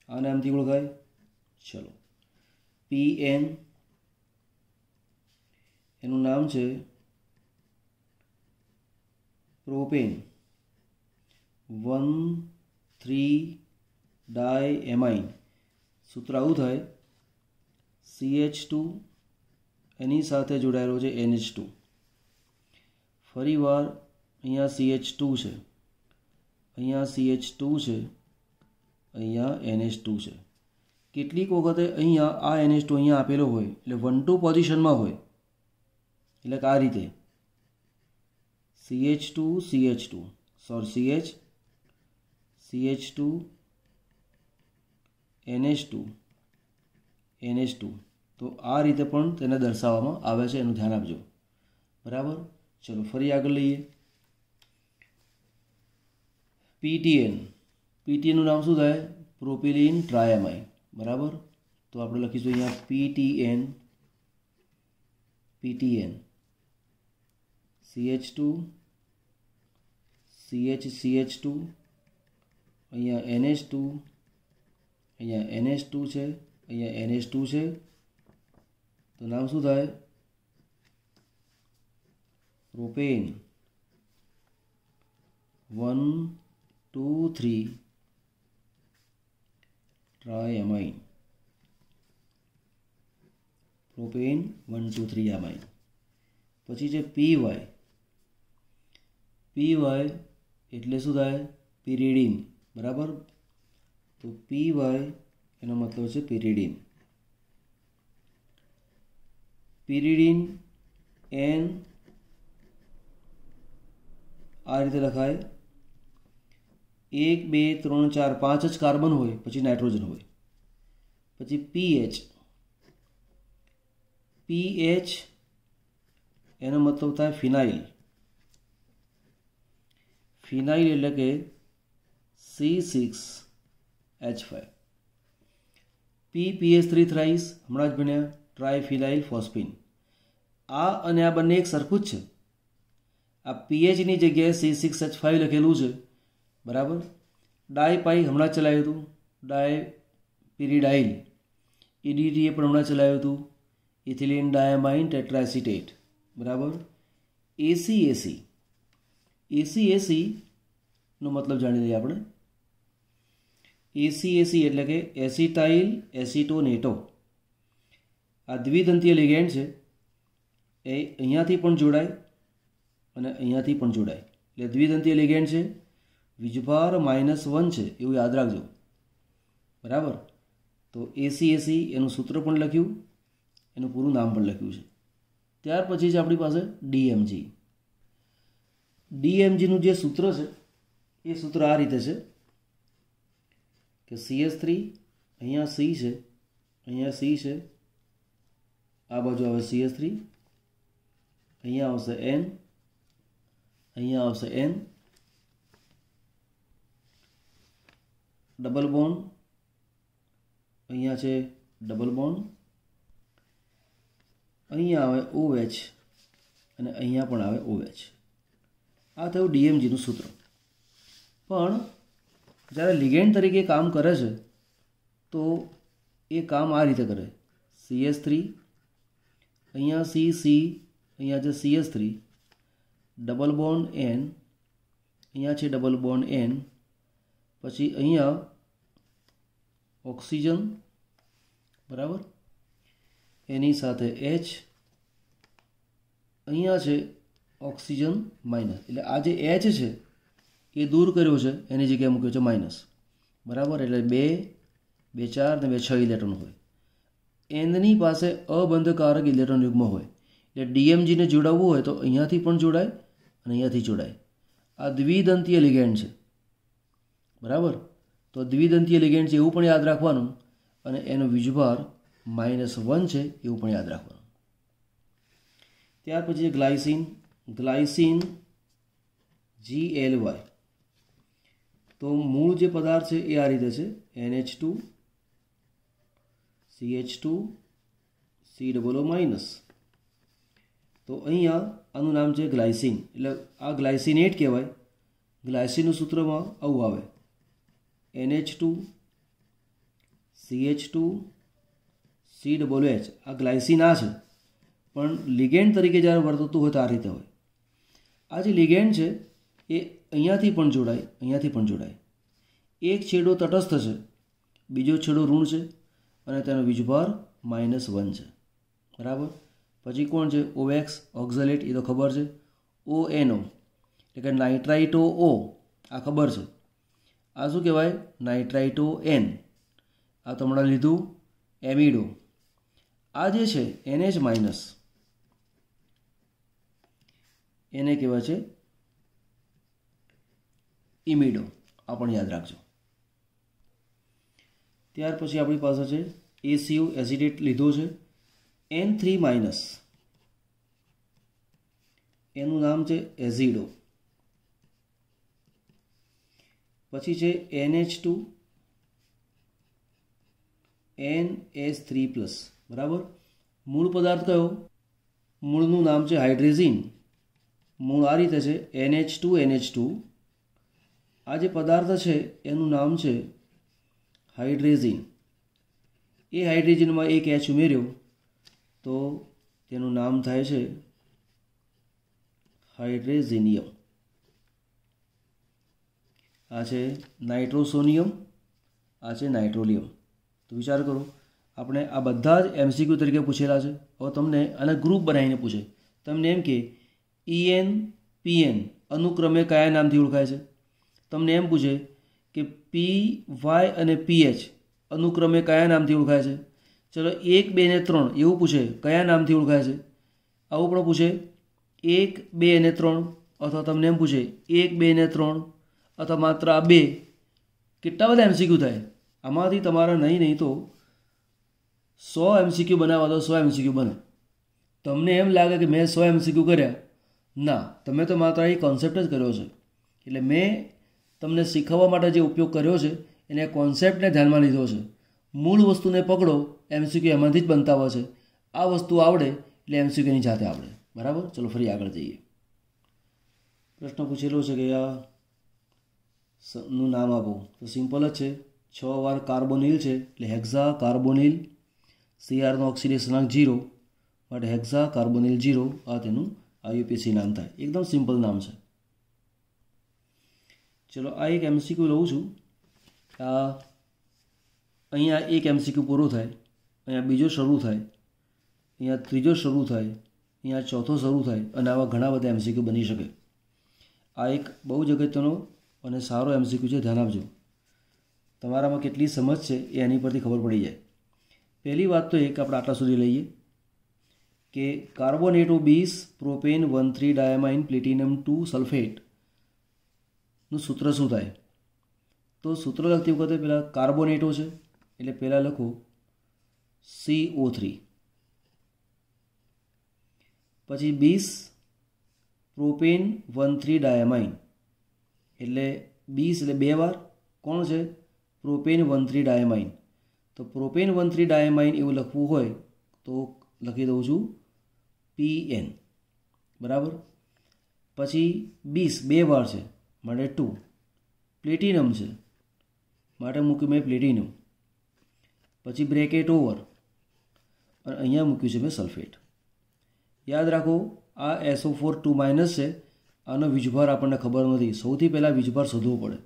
આ નામથી ઓળખાય. ચલો PN એનું નામ છે પ્રોપેન 1,3-ડાયમાઇન. સૂત્ર આવું થાય CH2 એની સાથે જોડાયેલો છે NH2. ફરીવાર અહીંયા CH2 છે, અહીંયા CH2 છે, અહીંયા NH2 છે. કેટલીક વખતે અહીંયા આ NH2 અહીંયા આપેલો હોય એટલે 1-2 પોઝિશનમાં હોય, એટલે કે આ રીતે CH2 CH2 CH2 NH2 NH2. તો આ રીતે પણ તેને દર્શાવવામાં આવે છે, એનું ધ્યાન આપજો. બરાબર. ચલો ફરી આગળ લઈએ. PTN. PTNનું નામ શું થાય? પ્રોપિલિન ટ્રાયામાઇન. બરાબર. તો આપણે લખીશું અહીંયા PTN CH2 CH2 અહીંયા NH2, અહીંયા NH2 છે, અહીંયા NH2 છે. તો નામ શું થાય? પ્રોપેન 1,2,3-ટ્રાયામાઇન. પ્રોપેન 1,2,3-ડાયમાઇન. પછી છે PY. PY એટલે શું થાય? પિરિડીન. બરાબર. તો PY એનો મતલબ છે પિરિડીન. પિરિડીન N આ રીતે લખાય. 1 2 3 4 5 જ કાર્બન હોય, પછી નાઇટ્રોજન હોય. પછી PH એનો મતલબ થાય ફિનાઇલ. ફિનાઇલ એટલે કે C6H5. PPH3 થ્રાઇસ હમણાં જ ભણ્યા, ટ્રાયફિનાઇલ ફોસ્ફીન. આ અને આ બંને એક સરખું જ છે. આ PHની જગ્યાએ C6H5 લખેલું છે. બરાબર. ડાયપાઈ હમણાં ચલાવ્યું હતું, ડાયપિરિડાઇલ. EDTA પણ હમણાં ચલાવ્યું હતું, ઇથિલિન ડાયામાઇન ટેટ્રાએસિટેટ. બરાબર. ACAC નો મતલબ જાણી લઈએ આપણે. ACAC એટલે કે એસિટાઇલ એસિટોનેટો. આ દ્વિદંતીય લિગેન્ડ છે. એ અહીંયાથી પણ જોડાય અને અહીંયાથી પણ જોડાય, એટલે દ્વિદંતીય લિગેન્ડ છે. વીજભાર -1 છે એવું યાદ રાખજો. બરાબર. તો ACAC એનું સૂત્ર પણ લખ્યું, એનું પૂરું નામ પણ લખ્યું છે. ત્યાર પછી છે આપણી પાસે DMG. DMGનું જે સૂત્ર છે એ સૂત્ર આ રીતે છે કે CH3 અહીંયા C છે, અહીંયા C છે, આ બાજુ આવે CH3, અહીંયા આવશે N, અહીંયા આવશે N, ડબલ બોન્ડ, અહીંયા છે ડબલ બોન્ડ, અહીંયા આવે OH અને અહીંયા પણ આવે OH. આ થયું DMGનું સૂત્ર. પણ જ્યારે લિગેન્ડ તરીકે કામ કરે છે તો એ કામ આ રીતે કરે. CH3 અહીંયા CC, અહીંયા છે CH3, ડબલ બોન્ડ N, અહીંયા છે ડબલ બોન્ડ N, પછી અહીંયા ઓક્સિજન, બરાબર, એની સાથે H, અહીંયા છે ઓક્સિજન માઇનસ, એટલે આ જે H છે એ દૂર કર્યો છે, એની જગ્યાએ મૂક્યો છે માઇનસ, બરાબર. એટલે 2, 2 4 ને 2 6 ઇલેક્ટ્રોન હોય. એનની પાસે અબંધકારક ઇલેક્ટ્રોન યુગ્મ હોય, એટલે ડીએમજીને જોડાવવું હોય તો અહીંયાથી પણ જોડાય અને અહીંયાથી જોડાય. આ દ્વિદંતીય લિગેન્ડ છે, બરાબર. તો દ્વિદંતીય લિગેન્ડ છે એવું પણ યાદ રાખવાનું, અને એનો વીજભાર -1 છે એવું પણ યાદ રાખવાનું. ત્યાર પછી ગ્લાયસિન, ગ્લાયસિન GLY. તો મૂળ જે પદાર્થ છે એ આ રીતે છે, NH2 CH2 COO-. તો અહીંયા આનું નામ છે ગ્લાયસિન, એટલે આ ગ્લાયસિનેટ કહેવાય. ગ્લાયસિનનું સૂત્રમાં આવું આવે, NH2 CH2 COOH. આ ગ્લાયસિન આ છે, પણ લિગેન્ડ તરીકે જ્યારે વર્તતું હોય તો આ રીતે હોય. આ જે લિગેન્ડ છે એ અહીંયાથી પણ જોડાય, અહીંયાથી પણ જોડાય. એક છેડો તટસ્થ છે, બીજો છેડો ઋણ છે, અને તેનો વીજભાર -1 છે, બરાબર. પછી કોણ છે? OX ઓક્ઝલેટ, એ તો ખબર છે. ONO એટલે કે નાઇટ્રાઇટો O, આ ખબર છે. આ શું કહેવાય? નાઇટ્રાઇટો N. આ તો હમણાં લીધું એમિડો. આ જે છે NH-, એને કહેવાય છે ઇમિડો. આ પણ યાદ રાખજો. ત્યાર પછી આપણી પાસે છે ACO એસિડેટ લીધો છે, N3-, એનું નામ છે એઝિડો. પછી છે NH2 NH3+, બરાબર. મૂળ પદાર્થ કયો? મૂળનું નામ છે હાઇડ્રેઝિન. મૂળ આ રીતે છે NH2NH2. આ જે પદાર્થ છે એનું નામ છે હાઇડ્રેઝિન. એ હાઇડ્રેઝિનમાં એક H ઉમેર્યો તો તેનું નામ થાય છે હાઇડ્રેઝિનિયમ. આ છે નાઇટ્રોસોનિયમ, આ છે નાઇટ્રોલિયમ. તો વિચાર કરો, આપણે આ બધા જ MCQ તરીકે પૂછેલા છે. હવે તમને આને ગ્રુપ બનાવીને પૂછે, તમને એમ કે EN PN અનુક્રમે કયા નામથી ઓળખાય છે. તમને એમ પૂછે કે PY અને PH અનુક્રમે કયા નામથી ઓળખાય છે. ચલો 1, 2 ને 3 એવું પૂછે, કયા નામથી ઓળખાય છે. આવું પણ પૂછે 1, 2 અને 3, અથવા તમને એમ પૂછે 1, 2 ને 3, અથવા માત્ર આ 2. કેટલા બધા MCQ થાય. આમાંથી તમારા નહીં તો 100 MCQ બનાવવા તો 100 MCQ બને. તમને એમ લાગે કે મેં 100 MCQ કર્યા, ના, તમે તો માત્ર એ કોન્સેપ્ટ જ કર્યો છે. એટલે મેં તમને શીખવવા માટે જે ઉપયોગ કર્યો છે એને કોન્સેપ્ટને ધ્યાનમાં લીધો છે. મૂળ વસ્તુને પકડો, MCQ એમાંથી જ બનતા હોય છે. આ વસ્તુ આવડે એટલે MCQની જાતે આવડે, બરાબર. ચલો ફરી આગળ જઈએ. પ્રશ્ન પૂછેલો છે કે આ નું નામ આપો. તો સિમ્પલ જ છે, 6 વાર કાર્બોનિલ છે એટલે હેક્ઝા કાર્બોનિલ. CR નો ઓક્સિડેશનાંક 0, માટે હેક્ઝા કાર્બોનિલ 0 આ તેનું IUPAC નામ થાય. એકદમ સિમ્પલ નામ છે. ચલો આ એક MCQ લઉં છું. અહીંયા એક MCQ પૂરો થાય, અહીંયા બીજો શરૂ થાય, અહીંયા ત્રીજો શરૂ થાય, અહીંયા ચોથો શરૂ થાય, અને આવા ઘણા બધા MCQ બની શકે. આ એક બહુ જ અગત્યનો અને સારો MCQ છે, ધ્યાન આપજો. તમારામાં કેટલી સમજ છે એ એની પરથી ખબર પડી જાય. પહેલી વાત તો એક આપણે આટલા સુધી લઈએ કે કાર્બોનેટો 20 પ્રોપેન 1,3 ડાયામાઇન પ્લેટિનમ 2 સલ્ફેટનું સૂત્ર શું થાય. તો સૂત્ર લખતી વખતે પહેલાં કાર્બોનેટો છે એટલે પહેલાં લખો CO3, પછી 20 પ્રોપેન 1,3 ડાયામાઇન એટલે 20 એટલે 2 વાર કોણ છે? પ્રોપેન 1,3 ડાયામાઇન. તો પ્રોપેન 1,3 ડાયામાઇન એવું લખવું હોય તો લખી દઉં છું PN, બરાબર. પછી 20 2 વાર છે માટે 2. પ્લેટિનમ છે માટે મૂક્યું મેં પ્લેટિનમ. પછી બ્રેકેટ ઓવર અને અહીંયા મૂક્યું છે મેં સલ્ફેટ. યાદ રાખો આ SO4 2- છે આનો વીજભાર આપણને ખબર નથી. સૌથી પહેલાં વીજભાર શોધવો પડે.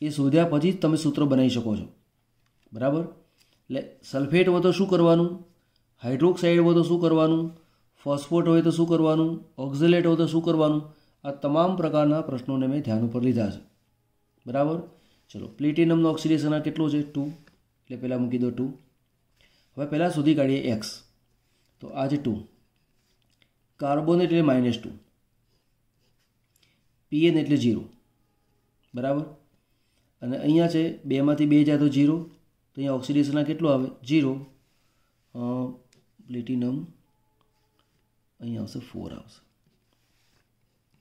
એ શોધ્યા પછી જ તમે સૂત્ર બનાવી શકો છો. બરાબર. એટલે સલ્ફેટ હોય તો શું કરવાનું, હાઇડ્રોક્સાઇડ હોય તો શું કરવાનું, ફોસ્ફોટ હોય તો શું કરવાનું, ઓક્ઝેલેટ હોય તો શું કરવાનું. આ તમામ પ્રકારના પ્રશ્નોને મેં ધ્યાન ઉપર લીધા છે. બરાબર. ચલો, પ્લેટિનમનો ઓક્સિડેશન કેટલું છે 2, એટલે પહેલાં મૂકી દો 2. હવે પહેલાં શોધી કાઢીએ એક્સ. તો આ છે 2, કાર્બોનેટ એટલે -2, પીએન એટલે 0. બરાબર. અને અહીંયા છે 2માંથી 2 જાય તો 0, તો અહીંયા ઓક્સિડેશન કેટલું આવે 0. પ્લેટિનમ અહીંયા આવશે 4 આવશે,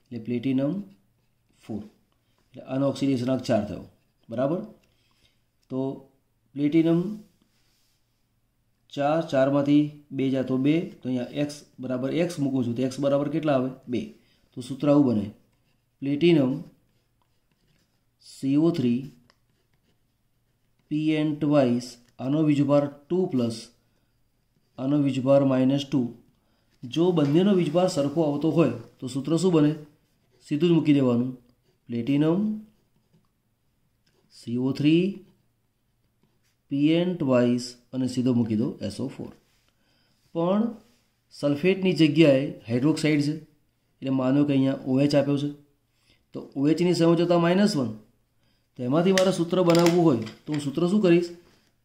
એટલે પ્લેટિનમ 4, એટલે આનો ઓક્સિડેશન 4 થયો. બરાબર. તો પ્લેટિનમ 4, 4માંથી 2 જાય તો 2, તો અહીંયા એક્સ બરાબર એક્સ મૂકું છું તો એક્સ બરાબર કેટલા આવે 2. તો સૂત્ર આવું બને, પ્લેટિનમ CO3 PN ટ્વાઇસ, આનો વીજભાર 2 + આનો વીજભાર -2. જો બંનેનો વીજભાર સરખો આવતો હોય તો સૂત્ર શું બને, સીધું જ મૂકી દેવાનું, પ્લેટિનમ CO3 PN ટ્વાઇસ અને સીધો મૂકી દો SO4. પણ સલ્ફેટની જગ્યાએ હાઇડ્રોક્સાઇડ છે, એટલે માનો કે અહીંયા OH આપ્યો છે, તો OHની સંયોજકતા -1. તો એમાંથી મારે સૂત્ર બનાવવું હોય તો હું સૂત્ર શું કરીશ,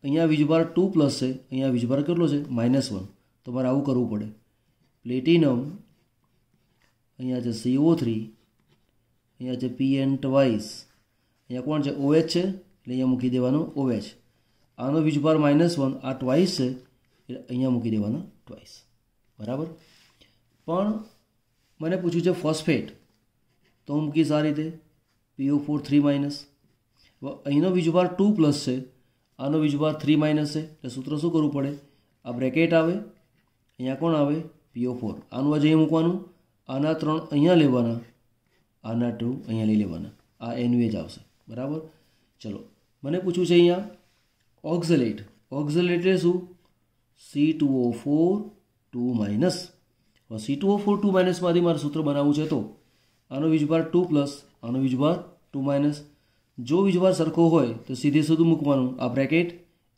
અહીંયા વીજભાર 2 + છે, અહીંયા વીજભાર કેટલો છે -1. તો મારે આવું કરવું પડે, પ્લેટિનમ અહીંયા છે CO3, અહીંયા છે PN ટ્વાઇસ, અહીંયા કોણ છે OH છે, એટલે અહીંયા મૂકી દેવાનો OH. આનો વીજભાર -1, આ ટ્વાઇસ છે એટલે અહીંયા મૂકી દેવાનો ટ્વાઇસ. બરાબર. પણ મને પૂછ્યું છે ફોસ્ફેટ, તો હું મૂકીશ આ રીતે PO4 3-. અહીંનો વીજભાર 2 + છે, આનો વીજભાર 3- છે, એટલે સૂત્ર શું કરવું પડે, આ બ્રેકેટ આવે, અહીંયા કોણ આવે PO4, આનું આજે અહીં મૂકવાનું, આના 3 અહીંયા લેવાના, આના 2 અહીંયા લઈ લેવાના, આ NaOH આવશે. બરાબર. ચલો, મને પૂછ્યું છે અહીંયા ઓક્ઝેલેટ. ઓક્ઝેલેટ એટલે શું, C2O4 2-. હવે C2O4 2- માંથી મારે સૂત્ર બનાવવું છે તો આનો વીજભાર 2 + આનો વીજભાર 2-. જો વીજભાર સરખો હોય તો સીધે સીધું મૂકવાનું, આ બ્રેકેટ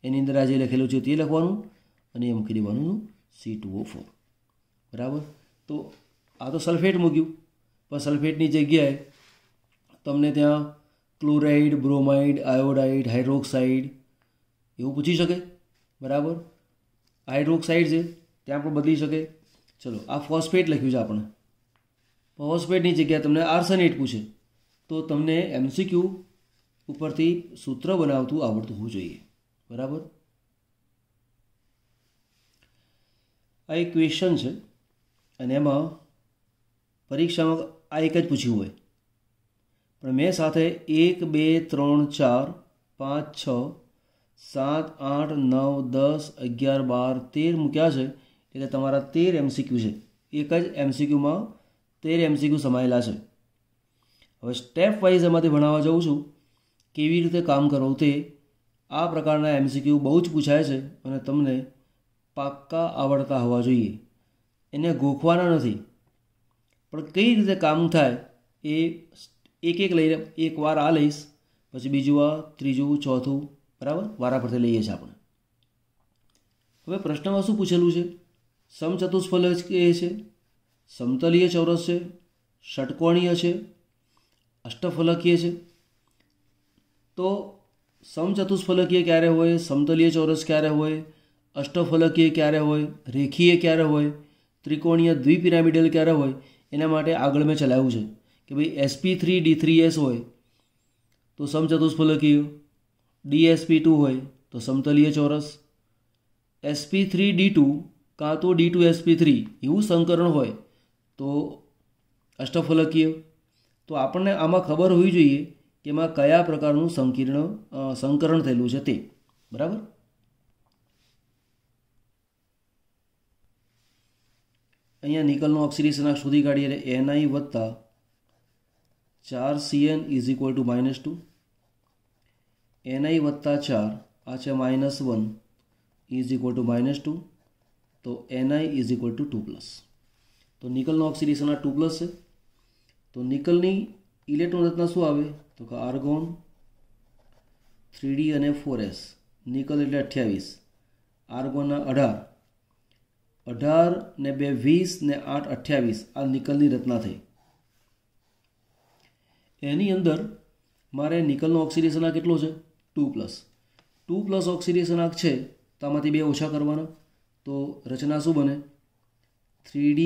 એની અંદર આ જે લખેલું છે તે લખવાનું અને એ મૂકી દેવાનું C2O4. બરાબર. તો આ તો સલ્ફેટ મૂક્યું, પણ સલ્ફેટની જગ્યાએ તમને ત્યાં ક્લોરાઇડ, બ્રોમાઇડ, આયોડાઇડ, હાઇડ્રોક્સાઇડ એવું પૂછી શકે. બરાબર. હાઇડ્રોક્સાઇડ છે ત્યાં પણ બદલી શકે. ચલો, આ ફોસ્ફેટ લખ્યું છે આપણે, ફોસ્ફેટની જગ્યાએ તમને આર્સેનેટ પૂછે તો તમને MCQ ઉપરથી સૂત્ર બનાવતું આવડતું હોવું જોઈએ. બરાબર. આ એક ક્વેશ્ચન છે અને એમાં પરીક્ષામાં આ એક જ પૂછ્યું હોય, પણ મેં સાથે 1 2 3 4 5 6 7 8 9 10 11 12 13 મૂક્યા છે, એટલે તમારા 13 MCQ છે. એક જ MCQમાં 13 MCQ સમાયેલા છે. હવે સ્ટેપ વાઇઝ એમાંથી ભણાવવા જાઉં છું, કેવી રીતે કામ કરવું તે. આ પ્રકારના MCQ બહુ જ પૂછાય છે અને તમને પાક્કા આવડતા હોવા જોઈએ. એને ગોખવાના નથી, પણ કઈ રીતે કામ થાય એ એક લઈને એક વાર આ લઈશ, પછી બીજું આ, ત્રીજું, ચોથું, બરાબર, વારા પરથી લઈએ છીએ આપણે. હવે પ્રશ્નમાં શું પૂછેલું છે, સમચતુષ્ફલક એ છે, સમતલીય ચોરસ છે, ષટકોણીય છે, અષ્ટફલકીય છે. તો સમચતુષ્ફલકીય ક્યારે હોય, સમતલીય ચોરસ ક્યારે હોય, અષ્ટફલકીય ક્યારે હોય, રેખીય ક્યારે હોય, ત્રિકોણીય દ્વિપિરામિડલ ક્યારે હોય, એના માટે આગળ મેં ચલાવ્યું છે કે ભાઈ sp3d3s હોય તો સમચતુષ્ફલકીય, dsp2 હોય તો સમતલીય ચોરસ, sp3d2 કાં તો d2sp3 એવું સંકરણ હોય તો અષ્ટફલકીય. તો આપણને આમાં ખબર હોવી જોઈએ કે એમાં કયા પ્રકારનું સંકરણ થયેલું છે તે. બરાબર. અહીંયા નિકલનું ઓક્સિડેશન શોધી કાઢીએ, એટલે Ni વત્તા 4Cn = -2, Ni વત્તા 4 આ છે -1 = -2, તો Ni = 2+. તો નિકલનું ઓક્સિડેશન આ 2+ છે. તો નિકલની ઇલેક્ટ્રોન રચના શું આવે તો કે આર્ગોન 3D અને 4s, નિકલ એટલે 28, આર્ગોનના 18 ને 2 20 ને 8 28 આ નિકલની રચના થઈ. એની અંદર મારે નિકલનો ઓક્સિડેશન આંક કેટલો છે 2+. ઓક્સિડેશન આંક છે તો આમાંથી 2 ઓછા કરવાના, તો રચના શું બને 3D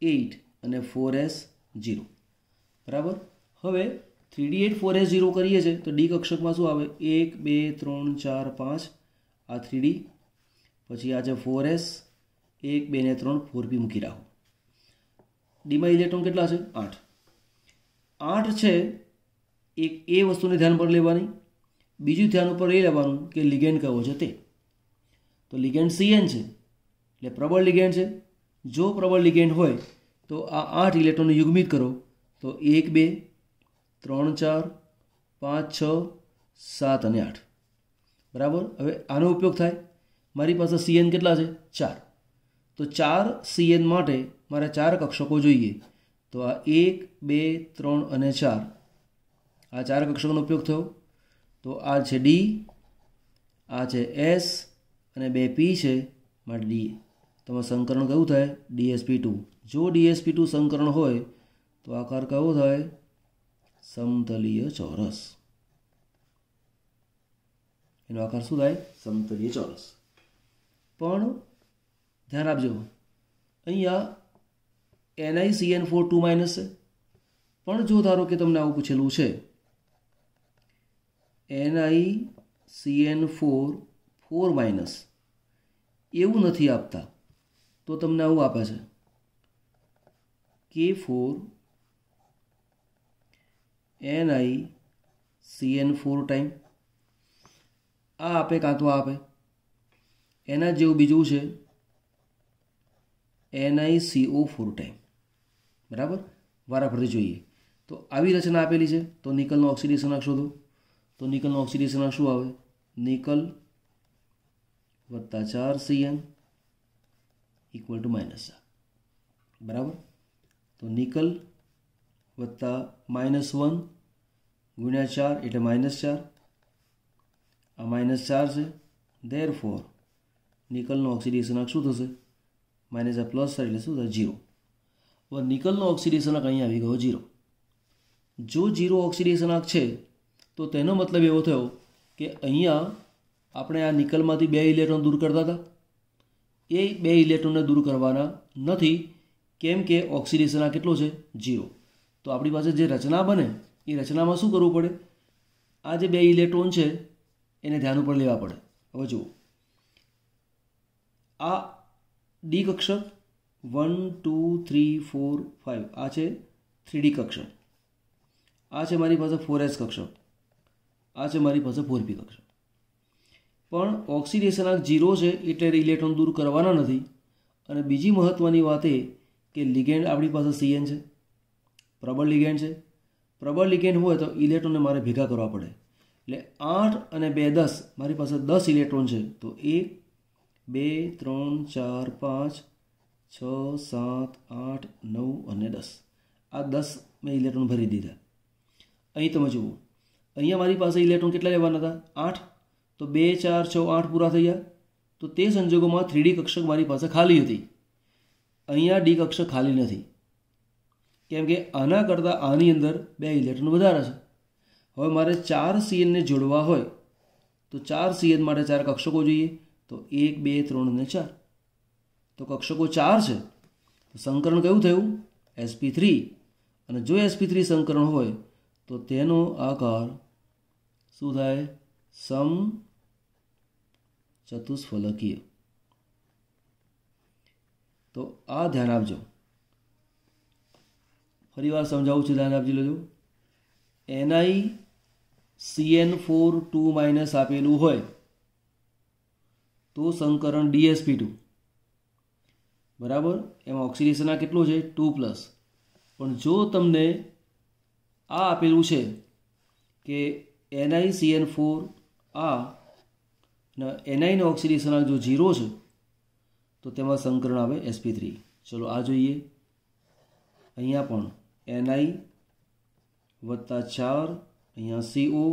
8 અને 4s 0. બરાબર. હવે 3D 8 4s 0 કરીએ છીએ તો ડી કક્ષકમાં શું આવે 1 2 3 4 5 આ 3D, પછી આ છે 4s 1 2 ને 3 4p મૂકી રાખો. ડીમાં ઇલેક્ટ્રોન કેટલા છે 8 છે. એક એ વસ્તુને ધ્યાન પર લેવાની, બીજું ધ્યાન ઉપર એ લેવાનું કે લિગેન્ડ કયો છે તે. તો લિગેન્ડ CN છે એટલે પ્રબળ લિગેન્ડ છે. જો પ્રબળ લિગેન્ડ હોય તો આ 8 ઇલેક્ટ્રોનને યુગ્મિત કરો તો 1 2 3 4 5 6 7 અને 8. બરાબર. હવે આનો ઉપયોગ થાય. મારી પાસે CN કેટલા છે 4, તો 4 CN માટે મારે 4 કક્ષકો જોઈએ. તો આ 1 2 3 અને 4 આ 4 કક્ષકોનો ઉપયોગ થયો. તો આ છે D, આ છે S અને 2 P છે માટે D. તો સંકરણ કયું થાય DsP2. જો DsP2 સંકરણ હોય તો આકાર કયો થાય સમતલીય ચોરસ. એનો આકાર શું થાય સમતલીય ચોરસ. પણ ધ્યાન આપજો અહીંયા NiCN4 2- છે. પણ જો ધારો કે તમને આવું પૂછેલું છે NiCN4 4- એવું નથી આપતા, તો તમને આવું આપે છે K4 NiCN4 ટાઈમ. આ આપે કાં તો આપે. એના જેવું બીજું છે NiCO4 ટાઈમ. બરાબર. વારાફરતી જોઈએ તો આવી રચના આપેલી છે. તો નિકલનો ઓક્સિડેશન આંક શોધો. તો નિકલનો ઓક્સિડેશન આંક શું આવે નિકલ વત્તા 4CN ઇક્વલ ટુ -4. બરાબર. તો નિકલ વત્તા -1 ગુણ્યા 4 એટલે -4. આ -4 છે. ધેરફોર નિકલનો ઓક્સિડેશન આંક શું થશે માઇનસ આ પ્લસ થાય એટલે શું થાય 0. હવે નિકલનો ઓક્સિડેશન આંક અહીંયા આવી ગયો 0. જો 0 ઓક્સિડેશન આંક છે તો તેનો મતલબ એવો થયો કે અહીંયા આપણે આ નિકલમાંથી 2 ઇલેક્ટ્રોન દૂર કરતા હતા, એ 2 ઇલેક્ટ્રોનને દૂર કરવાના નથી. કેમ કે ઓક્સિડેશન આંક કેટલો છે 0. તો આપણી પાસે જે રચના બને એ રચનામાં શું કરવું પડે, આ જે 2 ઇલેક્ટ્રોન છે એને ધ્યાન ઉપર લેવા પડે. હવે જુઓ આ ડી કક્ષક 1 2 3 4 5 આ છે 3D કક્ષક. આ છે મારી પાસે 4s કક્ષક. આ છે મારી પાસે 4p કક્ષક. પણ ઓક્સિડેશન આંક 0 છે એટલે ઇલેક્ટ્રોન દૂર કરવાના નથી. અને બીજી મહત્ત્વની વાત એ કે લિગેન્ડ આપણી પાસે CN છે, પ્રબળ લિગેન્ડ છે. પ્રબળ લિગેન્ડ હોય તો ઇલેક્ટ્રોનને મારે ભેગા કરવા પડે. એટલે 8 અને 2 10 મારી પાસે 10 ઇલેક્ટ્રોન છે. તો 1 2 3 4 5 6 7 8 9 અને 10 આ 10 મેં ઇલેક્ટ્રોન ભરી દીધા. અહીં તમે જુઓ અહીંયા મારી પાસે ઇલેક્ટ્રોન કેટલા લેવાના હતા 8. તો 2 4 6 8 પૂરા થઈ ગયા. તો તે સંજોગોમાં 3D કક્ષક મારી પાસે ખાલી હતી. અહીંયા ડી કક્ષક ખાલી નથી. કેમ કે આના કરતાં આની અંદર 2 ઇલેક્ટ્રોન વધારે છે. હવે મારે 4 CNને જોડવા હોય તો 4 CN માટે 4 કક્ષકો જોઈએ. તો 1 2 3 અને 4. તો કક્ષકો 4 છે. તો સંકરણ કયું થયું sp3. અને જો sp3 સંકરણ હોય તો તેનો આકાર શું થાય સમ ચતુષ્ફલકીય. તો આ ધ્યાન આપજો. ફરી વાર સમજાવું છું, ધ્યાન આપજી લેજો. NiCN4 2- આપેલું હોય તો સંકરણ DsP2. બરાબર. એમાં ઓક્સિડેશન આ કેટલું છે 2+. પણ જો તમને આ આપેલું છે કે NiCN4 આ Ni નો ઓક્સિડેશન આંક જો 0 છે તો તેમાં સંકરણ આવે sp3. ચલો આ જોઈએ. અહીંયા પણ Ni વત્તા 4 અહીંયા CO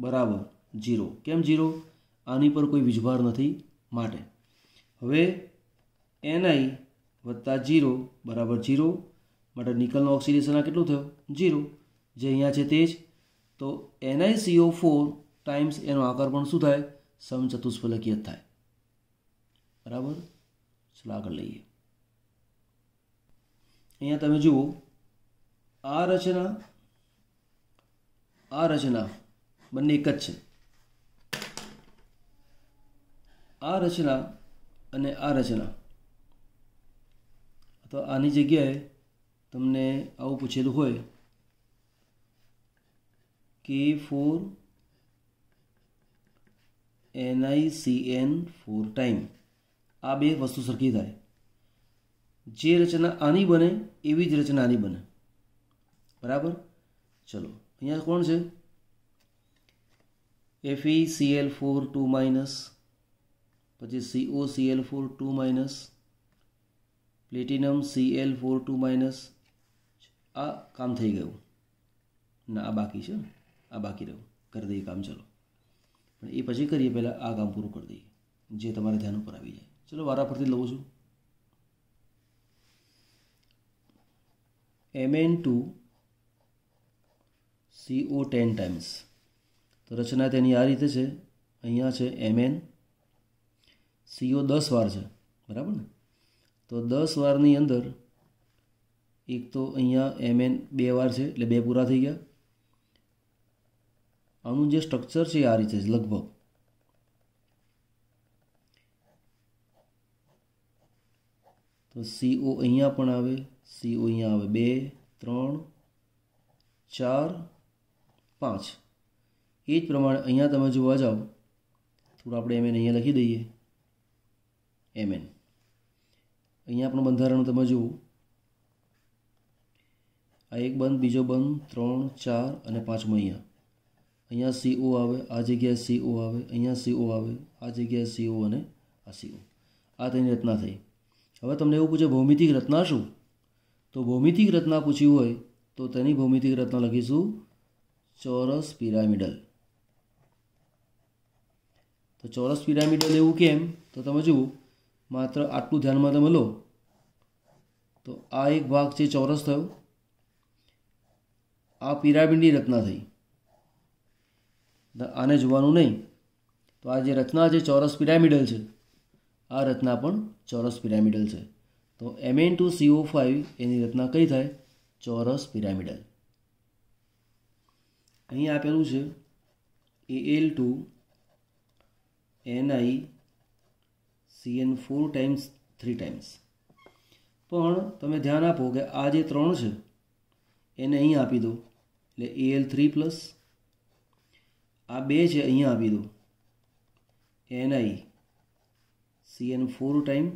બરાબર 0. કેમ 0? આની પર કોઈ વીજભાર નથી માટે. હવે Ni વત્તા 0 બરાબર 0 માટે નિકલનો ઓક્સિડેશન આ કેટલું થયો? 0. જે અહીંયા છે તે જ. તો NiCO4 ટાઈમ્સ એનો આકાર પણ શું થાય? સમચતુષ્ફલકીય થાય. બરાબર. ચલો આગળ લઈએ. અહીંયા તમે જુઓ આ રચના બંને એક જ છે. આ રચના અને આ રચના તો આની જગ્યાએ તમને આવું પૂછેલું હોય K4 NiCN4 ટાઈમ આ બે વસ્તુ સરખી થાય. જે રચના આની બને એવી જ રચના આની બને. બરાબર. ચલો અહીંયા કોણ છે? FeCl4 2- પછી COCl4 2- પ્લેટિનમ Cl4 2-. આ કામ થઈ ગયું. ના આ બાકી છે, આ બાકી રહ્યું. કરી દઈએ કામ. ચલો પણ એ પછી કરીએ, પહેલાં આ કામ પૂરું કરી દઈએ જે તમારે ધ્યાન ઉપર આવી જાય. ચલો વારા પરથી લઉં છું. Mn2CO10 times. તો રચના તેની આ રીતે છે. અહીંયા છે Mn, CO 10 વાર છે. બરાબર ને? તો 10 વારની અંદર એક તો અહીંયા Mn 2 વાર છે એટલે 2 પૂરા થઈ ગયા. આનું જે સ્ટ્રક્ચર છે આ રીતે લગભગ. તો CO અહીંયા પણ આવે, CO અહીંયા આવે 2 3 4 5. એ જ પ્રમાણે અહીંયા તમે જોવા જાઓ થોડું આપણે Mn અહીંયા લખી દઈએ. Mn અહીંયા પણ બંધારણ તમે જુઓ. આ એક બંધ, બીજો બંધ, 3 4 અને પાંચમો અહીંયા. અહીંયા CO આવે, આ જગ્યાએ CO આવે, અહીંયા CO આવે, આ જગ્યાએ CO અને આ CO. આ તેની રચના થઈ. હવે તમને એવું પૂછે ભૌમિતિક રચના શું? તો ભૌમિતિક રચના પૂછ્યું હોય તો તેની ભૌમિતિક રચના લખીશું ચોરસ પિરામિડલ. તો ચોરસ પિરામિડલ એવું કેમ? તો તમે જુઓ માત્ર આટલું ધ્યાનમાં તમે લો તો આ એક ભાગ છે ચોરસ થયો, આ પિરામિડની રચના થઈ. આને જોવાનું નહીં. તો આ જે રચના છે ચોરસ પિરામિડલ છે, આ રચના પણ ચોરસ પિરામિડલ છે. તો Mn2CO5 એની રચના કઈ થાય? ચોરસ પિરામિડલ. અહીં આપેલું છે Al2 NiCN4 ટાઈમ્સ 3 ટાઈમ્સ. પણ તમે ધ્યાન આપો કે આ જે 3 છે એને અહીં આપી દો એટલે Al3+. આ 2 છે અહીંયા આપી દો NiCN4 ટાઈમ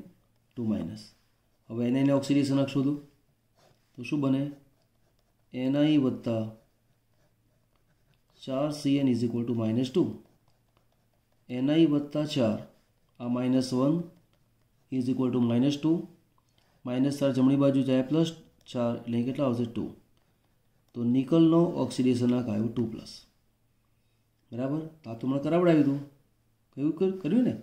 2-. હવે એને ઓક્સિડેશન શોધો તો શું બને? Ni વત્તા 4Cn = -2. Ni વત્તા 4 આ -1 = -2. -4 જમણી બાજુ જાય +4 એટલે કેટલા આવશે? 2. તો નિકલનો ઓક્સિડેશનાંક આવ્યો 2+. બરાબર. તો આ તો હમણાં કરાવડાવી દઉં. કયું કર્યું ને?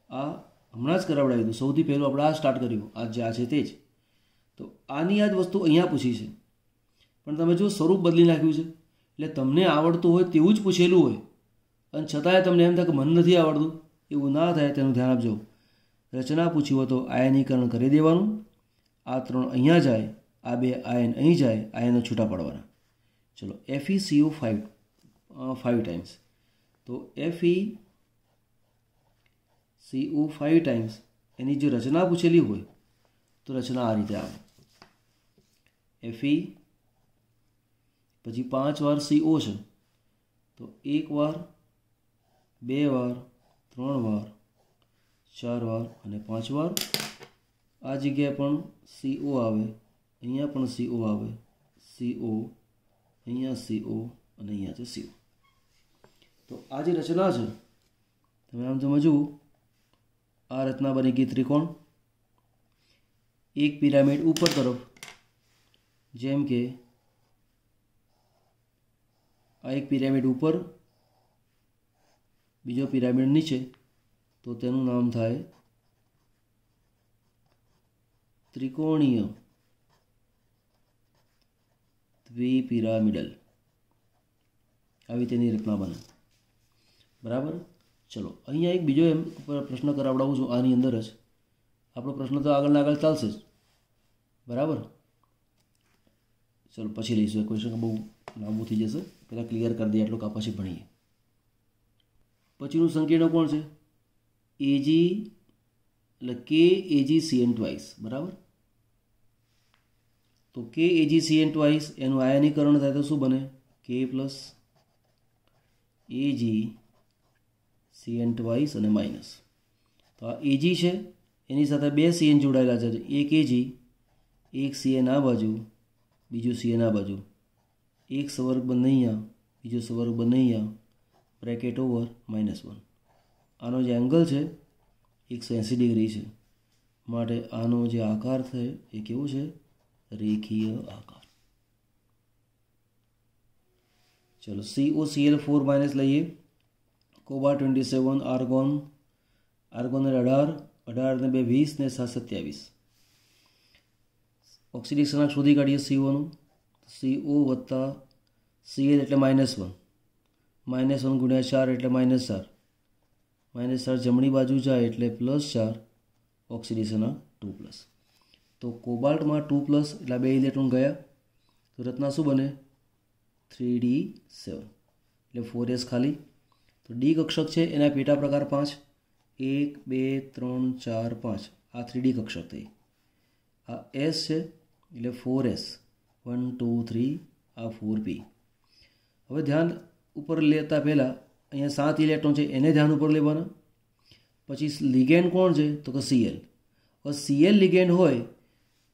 આ હમણાં જ કરાવડાવી દઉં. સૌથી પહેલું આપણે આ સ્ટાર્ટ કર્યું. આ જે આ છે તે જ. તો આની આ જ વસ્તુ અહીંયા પૂછી છે, પણ તમે જો સ્વરૂપ બદલી નાખ્યું છે. એટલે તમને આવડતું હોય તેવું જ પૂછેલું હોય અને છતાંય તમને એમ થાય કે મને નથી આવડતું, એવું ના થાય તેનું ધ્યાન આપજો. રચના પૂછી હોય તો આયનીકરણ કરી દેવાનું. આ 3 અહીંયા જાય, આ 2 આયન અહીં જાય, આયનો છૂટા પાડવાના. ચલો FeCO5 5 ટાઈમ્સ. તો FeCO5 ટાઈમ્સ એની જો રચના પૂછેલી હોય તો રચના આ રીતે આવે. Fe પછી 5 વાર CO છે તો 1 વાર 2 વાર 3 વાર 4 વાર અને 5 વાર. આ જગ્યાએ પણ CO આવે, અહીંયા પણ CO આવે, CO અહીંયા CO અને અહીંયા છે CO. તો આ જે રચના છે તમે આમ સમજો. આ રચના બની ગઈ ત્રિકોણ. એક પિરામિડ ઉપર તરફ જેમ કે आ एक पिरामिड ऊपर, बीजो पिरामिड नीचे, तो तेनु नाम थाय त्रिकोणीय द्विपिरामिडल। આવી તેની રચના બને। બરાબર। ચલો અહીંયા એક બીજો એમ પ્રશ્ન કરાવડાવું છું આની અંદર જ। આપણો પ્રશ્ન તો આગળના આગળ ચાલશે જ। બરાબર। ચલો પછી લઈશું, ક્વેશ્ચન બહુ લાંબુ થઈ જશે, પહેલાં ક્લિયર કરી દઈએ એટલું, પછી ભણીએ। પછીનું સંકીર્ણ કોણ છે? એજી એટલે કે એજી સીએન ટ્વાઇસ। બરાબર। તો કે એજી સીએન ટ્વાઇસ એનું આયનીકરણ થાય તો શું બને? કે પ્લસ એજી સીએન ટ્વાઇસ અને માઇનસ। તો આ એજી છે, એની સાથે બે સીએન જોડાયેલા છે, એક એજી, એક સીએન આ બાજુ, બીજું સીએન આ બાજુ, એક સ્વર્ગ બંને અહીંયા, બીજો સ્વર્ગ બંને અહીંયા, બ્રેકેટ ઓવર -1। આનો જે એંગલ છે 180 ડિગ્રી છે, માટે આનો જે આકાર છે એ કેવો છે? રેખીય આકાર। चलो COCl4 माइनस લઈએ, કોબાલ્ટ 27, આર્ગોન 18, 18 ને 2 20 ને 7 27। ઓક્સિડેશન શોધી કાઢીએ CO નું। CO વત્તા Cl એટલે -1, -1 ગુણ્યા 4 એટલે -4, -4 જમણી બાજુ જાય એટલે +4, ઓક્સિડેશન 2+। તો કોબાલ્ટમાં 2+ એટલે 2 ઇલેક્ટ્રોન ગયા, તો રચના શું બને? 3d7 એટલે 4s ખાલી। તો ડી કક્ષક છે એના પેટા પ્રકાર 5, 1 2 3 4 5, આ 3d કક્ષક થઈ। આ s છે એટલે 4s, 1 2 3, આ 4p। હવે ધ્યાન ઉપર લેતા પહેલાં અહીંયા 7 ઇલેક્ટ્રોન છે એને ધ્યાન ઉપર લેવાના। પછી લિગેન્ડ કોણ છે? તો કે Cl। હવે Cl લિગેન્ડ હોય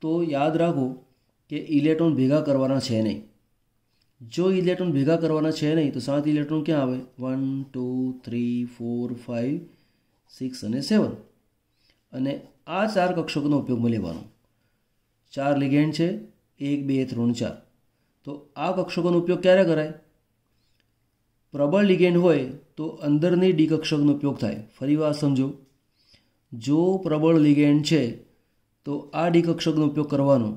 તો યાદ રાખો કે ઇલેક્ટ્રોન ભેગા કરવાના છે નહીં। જો ઇલેક્ટ્રોન ભેગા કરવાના છે નહીં તો 7 ઇલેક્ટ્રોન ક્યાં આવે? 1 2 3 4 5 6 અને 7। અને આ 4 કક્ષકોનો ઉપયોગમાં લેવાનો। 4 લિગેન્ડ છે, 1 2 3 4। તો આ કક્ષકોનો ઉપયોગ ક્યારે કરાય? પ્રબળ લિગેન્ડ હોય તો અંદરની ડી કક્ષકનો ઉપયોગ થાય। ફરી વાર સમજો, જો પ્રબળ લિગેન્ડ છે તો આ ડી કક્ષકનો ઉપયોગ કરવાનો,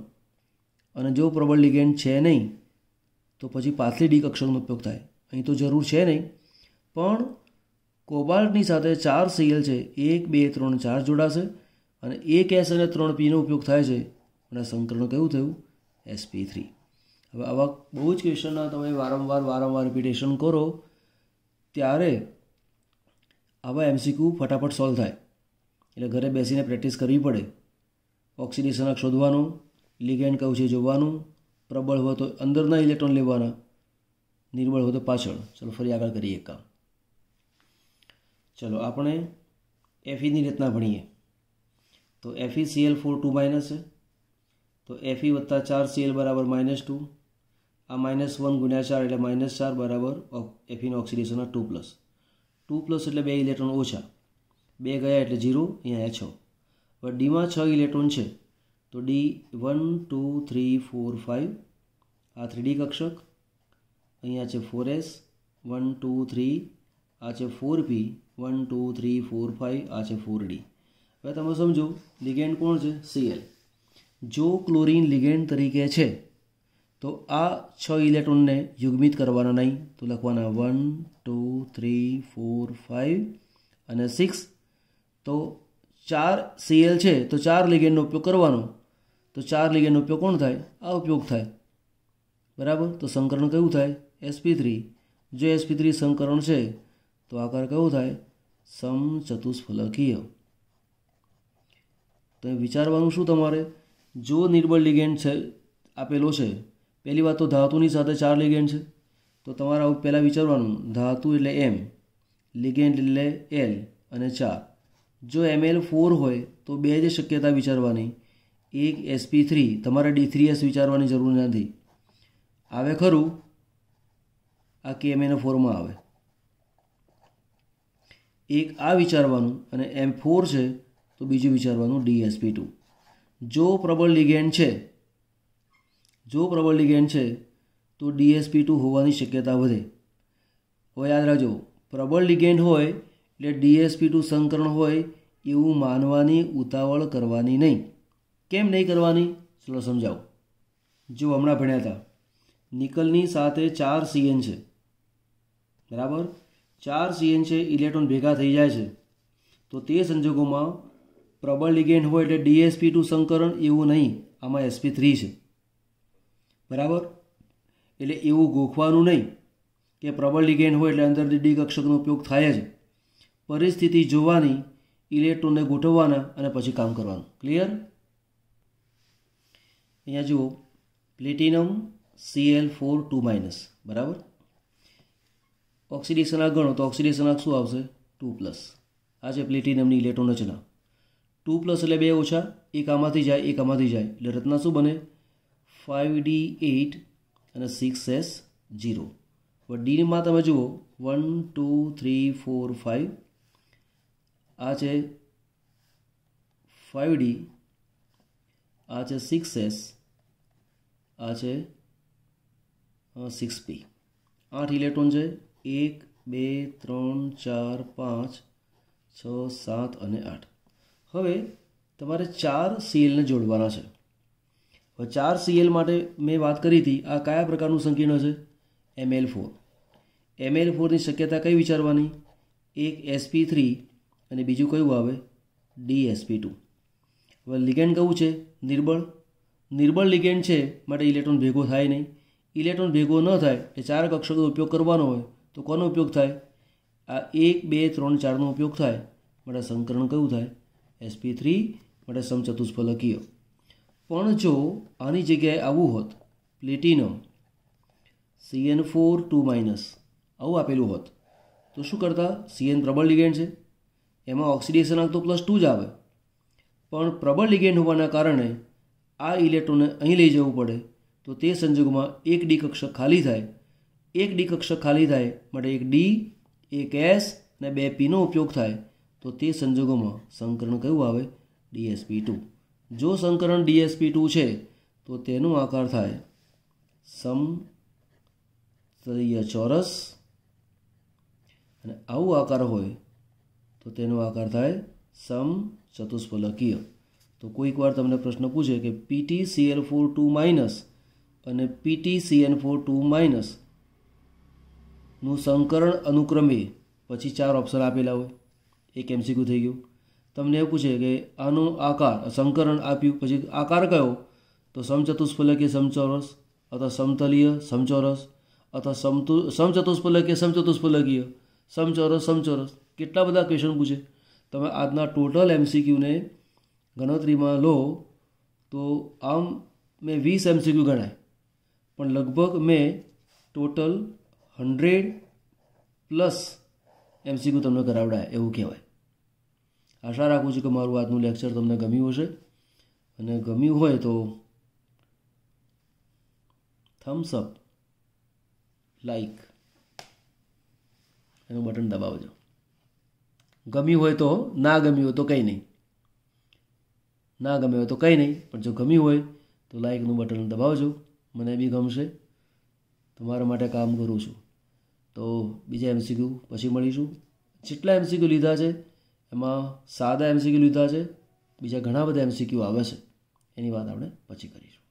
અને જો પ્રબળ લિગેન્ડ છે નહીં તો પછી પાછલી ડી કક્ષકનો ઉપયોગ થાય। અહીં તો જરૂર છે નહીં, પણ કોબાલ્ટની સાથે 4 Cl છે, 1 2 3 4 જોડાશે, અને 1 S અને 3 P નો ઉપયોગ થાય છે, અને સંકલન કયું થયું? sp3। હવે આવા બહુ જ ક્વેશ્ચનના તમે વારંવાર રિપીટેશન કરો ત્યારે આવા MCQ ફટાફટ સોલ્વ થાય। એટલે ઘરે બેસીને પ્રેક્ટિસ કરવી પડે। ઓક્સિડેશન શોધવાનું, લિગેન્ડ કયું છે જોવાનું, પ્રબળ હોય તો અંદરના ઇલેક્ટ્રોન લેવાના, નિર્બળ હોય તો પાછળ। ચલો ફરી આગળ કરીએ કામ। ચલો આપણે Feની રચના ભણીએ। તો FeCl4 2- છે, તો Fe વત્તા 4Cl બરાબર -2, આ -1 ગુણ્યા 4 એટલે -4 બરાબર Feનું ઓક્સિડેશન 2+। 2+ એટલે 2 ઇલેક્ટ્રોન ઓછા, 2 ગયા એટલે 0, અહીંયા 6। હવે ડીમાં 6 ઇલેક્ટ્રોન છે, તો ડી 1 2 3 4 5, આ 3d કક્ષક, અહીંયા છે 4s 1 2 3, આ છે 4p 1 2 3 4 5, આ છે 4d। હવે તમે સમજો લિગેન્ડ કોણ છે? Cl। જો ક્લોરીન લિગેન્ડ તરીકે છે તો આ 6 ઇલેક્ટ્રોનને યુગ્મિત કરવાના નહીં, તો લખવાના 1 2 3 4 5 અને 6। તો 4 Cl છે તો 4 લિગેન્ડનો ઉપયોગ કરવાનો, તો 4 લિગેન્ડનો ઉપયોગ કોણ થાય? આ ઉપયોગ થાય। બરાબર। તો સંકરણ કયું થાય? sp3। જો sp3 સંકરણ છે તો આકાર કયો થાય? સમચતુષ્ફલકીય। તો વિચારવાનું શું તમારે? જો નિર્બળ લિગેન્ડ છે આપેલો છે, પહેલી વાત તો ધાતુની સાથે 4 લિગેન્ડ છે, તો તમારે પહેલાં વિચારવાનું ધાતુ એટલે M, લિગેન્ડ એટલે L અને 4। જો Ml4 હોય તો 2 જ શક્યતા વિચારવાની, એક sp3, તમારે D3s વિચારવાની જરૂર નથી। આવે ખરું, આ KMnO4માં આવે। એક આ વિચારવાનું, અને M4 છે તો બીજું વિચારવાનું DsP2। જો પ્રબળ લિગેન્ડ છે તો DsP2 હોવાની શક્યતા વધે। હવે યાદ રાખજો, પ્રબળ લિગેન્ડ હોય એટલે DsP2 સંકરણ હોય એવું માનવાની ઉતાવળ કરવાની નહીં. કેમ નહીં કરવાની? ચલો સમજાવું. જો હમણાં ભણ્યા હતા, નિકલની સાથે 4 CN છે, બરાબર? 4 CN છે, ઇલેક્ટ્રોન ભેગા થઈ જાય છે. તો તે સંજોગોમાં પ્રબળ લિગેન્ડ હોય એટલે DsP2 સંકરણ એવું નહીં, આમાં sp3 છે, બરાબર? એટલે એવું ગોખવાનું નહીં કે પ્રબળ લિગેન્ડ હોય એટલે અંદરથી ડી કક્ષકનો ઉપયોગ થાય જ. પરિસ્થિતિ જોવાની, ઇલેક્ટ્રોનને ગોઠવવાના અને પછી કામ કરવાનું. ક્લિયર? અહીંયા જુઓ, પ્લેટિનમ Cl4 2-, બરાબર? ઓક્સિડેશન આંક ગણો તો ઓક્સિડેશન આંક શું આવશે? 2+. આ છે પ્લેટિનમની ઇલેક્ટ્રોન રચના. 2+ એટલે 2 ઓછા, એક આમાંથી જાય, એક આમાંથી જાય, એટલે રચના શું બને? 5d8 અને 6s0. હવે ડીમાં તમે જુઓ 1 2 3 4 5, આ છે 5d, આ છે 6s, આ છે 6p. 8 ઇલેક્ટ્રોન છે, 1 2 3 4 5 6 7 અને 8. હવે તમારે 4 Clને જોડવાના છે. હવે 4 Cl માટે મેં વાત કરી હતી, આ કયા પ્રકારનું સંકીર્ણ છે? Ml4. Ml4ની શક્યતા કઈ વિચારવાની? એક sp3 અને બીજું કયું આવે? DsP2. હવે લિગેન્ડ કયું છે? નિર્બળ. નિર્બળ લિગેન્ડ છે માટે ઇલેક્ટ્રોન ભેગો થાય નહીં. ઇલેક્ટ્રોન ભેગો ન થાય એટલે 4 કક્ષકનો ઉપયોગ કરવાનો હોય તો કોનો ઉપયોગ થાય? આ 1 2 3 4નો ઉપયોગ થાય, માટે સંકરણ કયું થાય? sp3, માટે સમચતુષ્ફલકીય. પણ જો આની જગ્યાએ આવું હોત, પ્લેટિનમ CN4 2-, આવું આપેલું હોત તો શું કરતા? CN પ્રબળ લિગેન્ડ છે, એમાં ઓક્સિડેશન આંક તો +2 જ આવે, પણ પ્રબળ લિગેન્ડ હોવાના કારણે આ ઇલેક્ટ્રોનને અહીં લઈ જવું પડે. તો તે સંજોગોમાં એક ડી કક્ષક ખાલી થાય. એક ડી કક્ષક ખાલી થાય માટે એક ડી, એક એસ અને 2 પીનો ઉપયોગ થાય. તો તે સંજોગોમાં સંકરણ કયું આવે? DsP2. જો સંકરણ DsP2 છે તો તેનો આકાર થાય સમતલીય ચોરસ, અને આવો આકાર હોય તો તેનો આકાર થાય સમચતુષ્ફલકીય. તો કોઈક વાર તમને પ્રશ્ન પૂછે કે PtCl4 2- અને PtCN4 2- નું સંકરણ અનુક્રમે, પછી 4 ઓપ્શન આપેલા હોય, એક MCQ થઈ ગયું. તમને એવું પૂછે કે આનો આકાર, સંકરણ આપ્યું, પછી આકાર કયો? તો સમચતુષ્ફલકીય સમચોરસ, અથવા સમતલીય સમચોરસ, અથવા સમચતુષ્ફલકીય સમચતુષ્ફલકીય, સમચોરસ સમચોરસ. કેટલા બધા ક્વેશ્ચન પૂછે. તમે આજના ટોટલ MCQને ગણતરીમાં લો તો આમ મેં 20 MCQ ગણાય, પણ લગભગ મેં ટોટલ 100+ MCQ તમને કરાવડાય એવું કહેવાય. આશા રાખું છું કે મારું આજનું લેક્ચર તમને ગમ્યું હશે, અને ગમ્યું હોય તો થમ્સ અપ, લાઈક એનું બટન દબાવજો. ગમ્યું હોય તો, ના ગમ્યું હોય તો કંઈ નહીં, ના ગમ્યું હોય તો કંઈ નહીં, પણ જો ગમ્યું હોય તો લાઈકનું બટન દબાવજો. મને બી ગમશે, તમારા માટે કામ કરું છું. તો બીજા MCQ પછી મળીશું. જેટલા MCQ લીધા છે એમાં સાદા MCQ લીધા છે, બીજા ઘણા બધા MCQ આવે છે, એની વાત આપણે પછી કરીશું.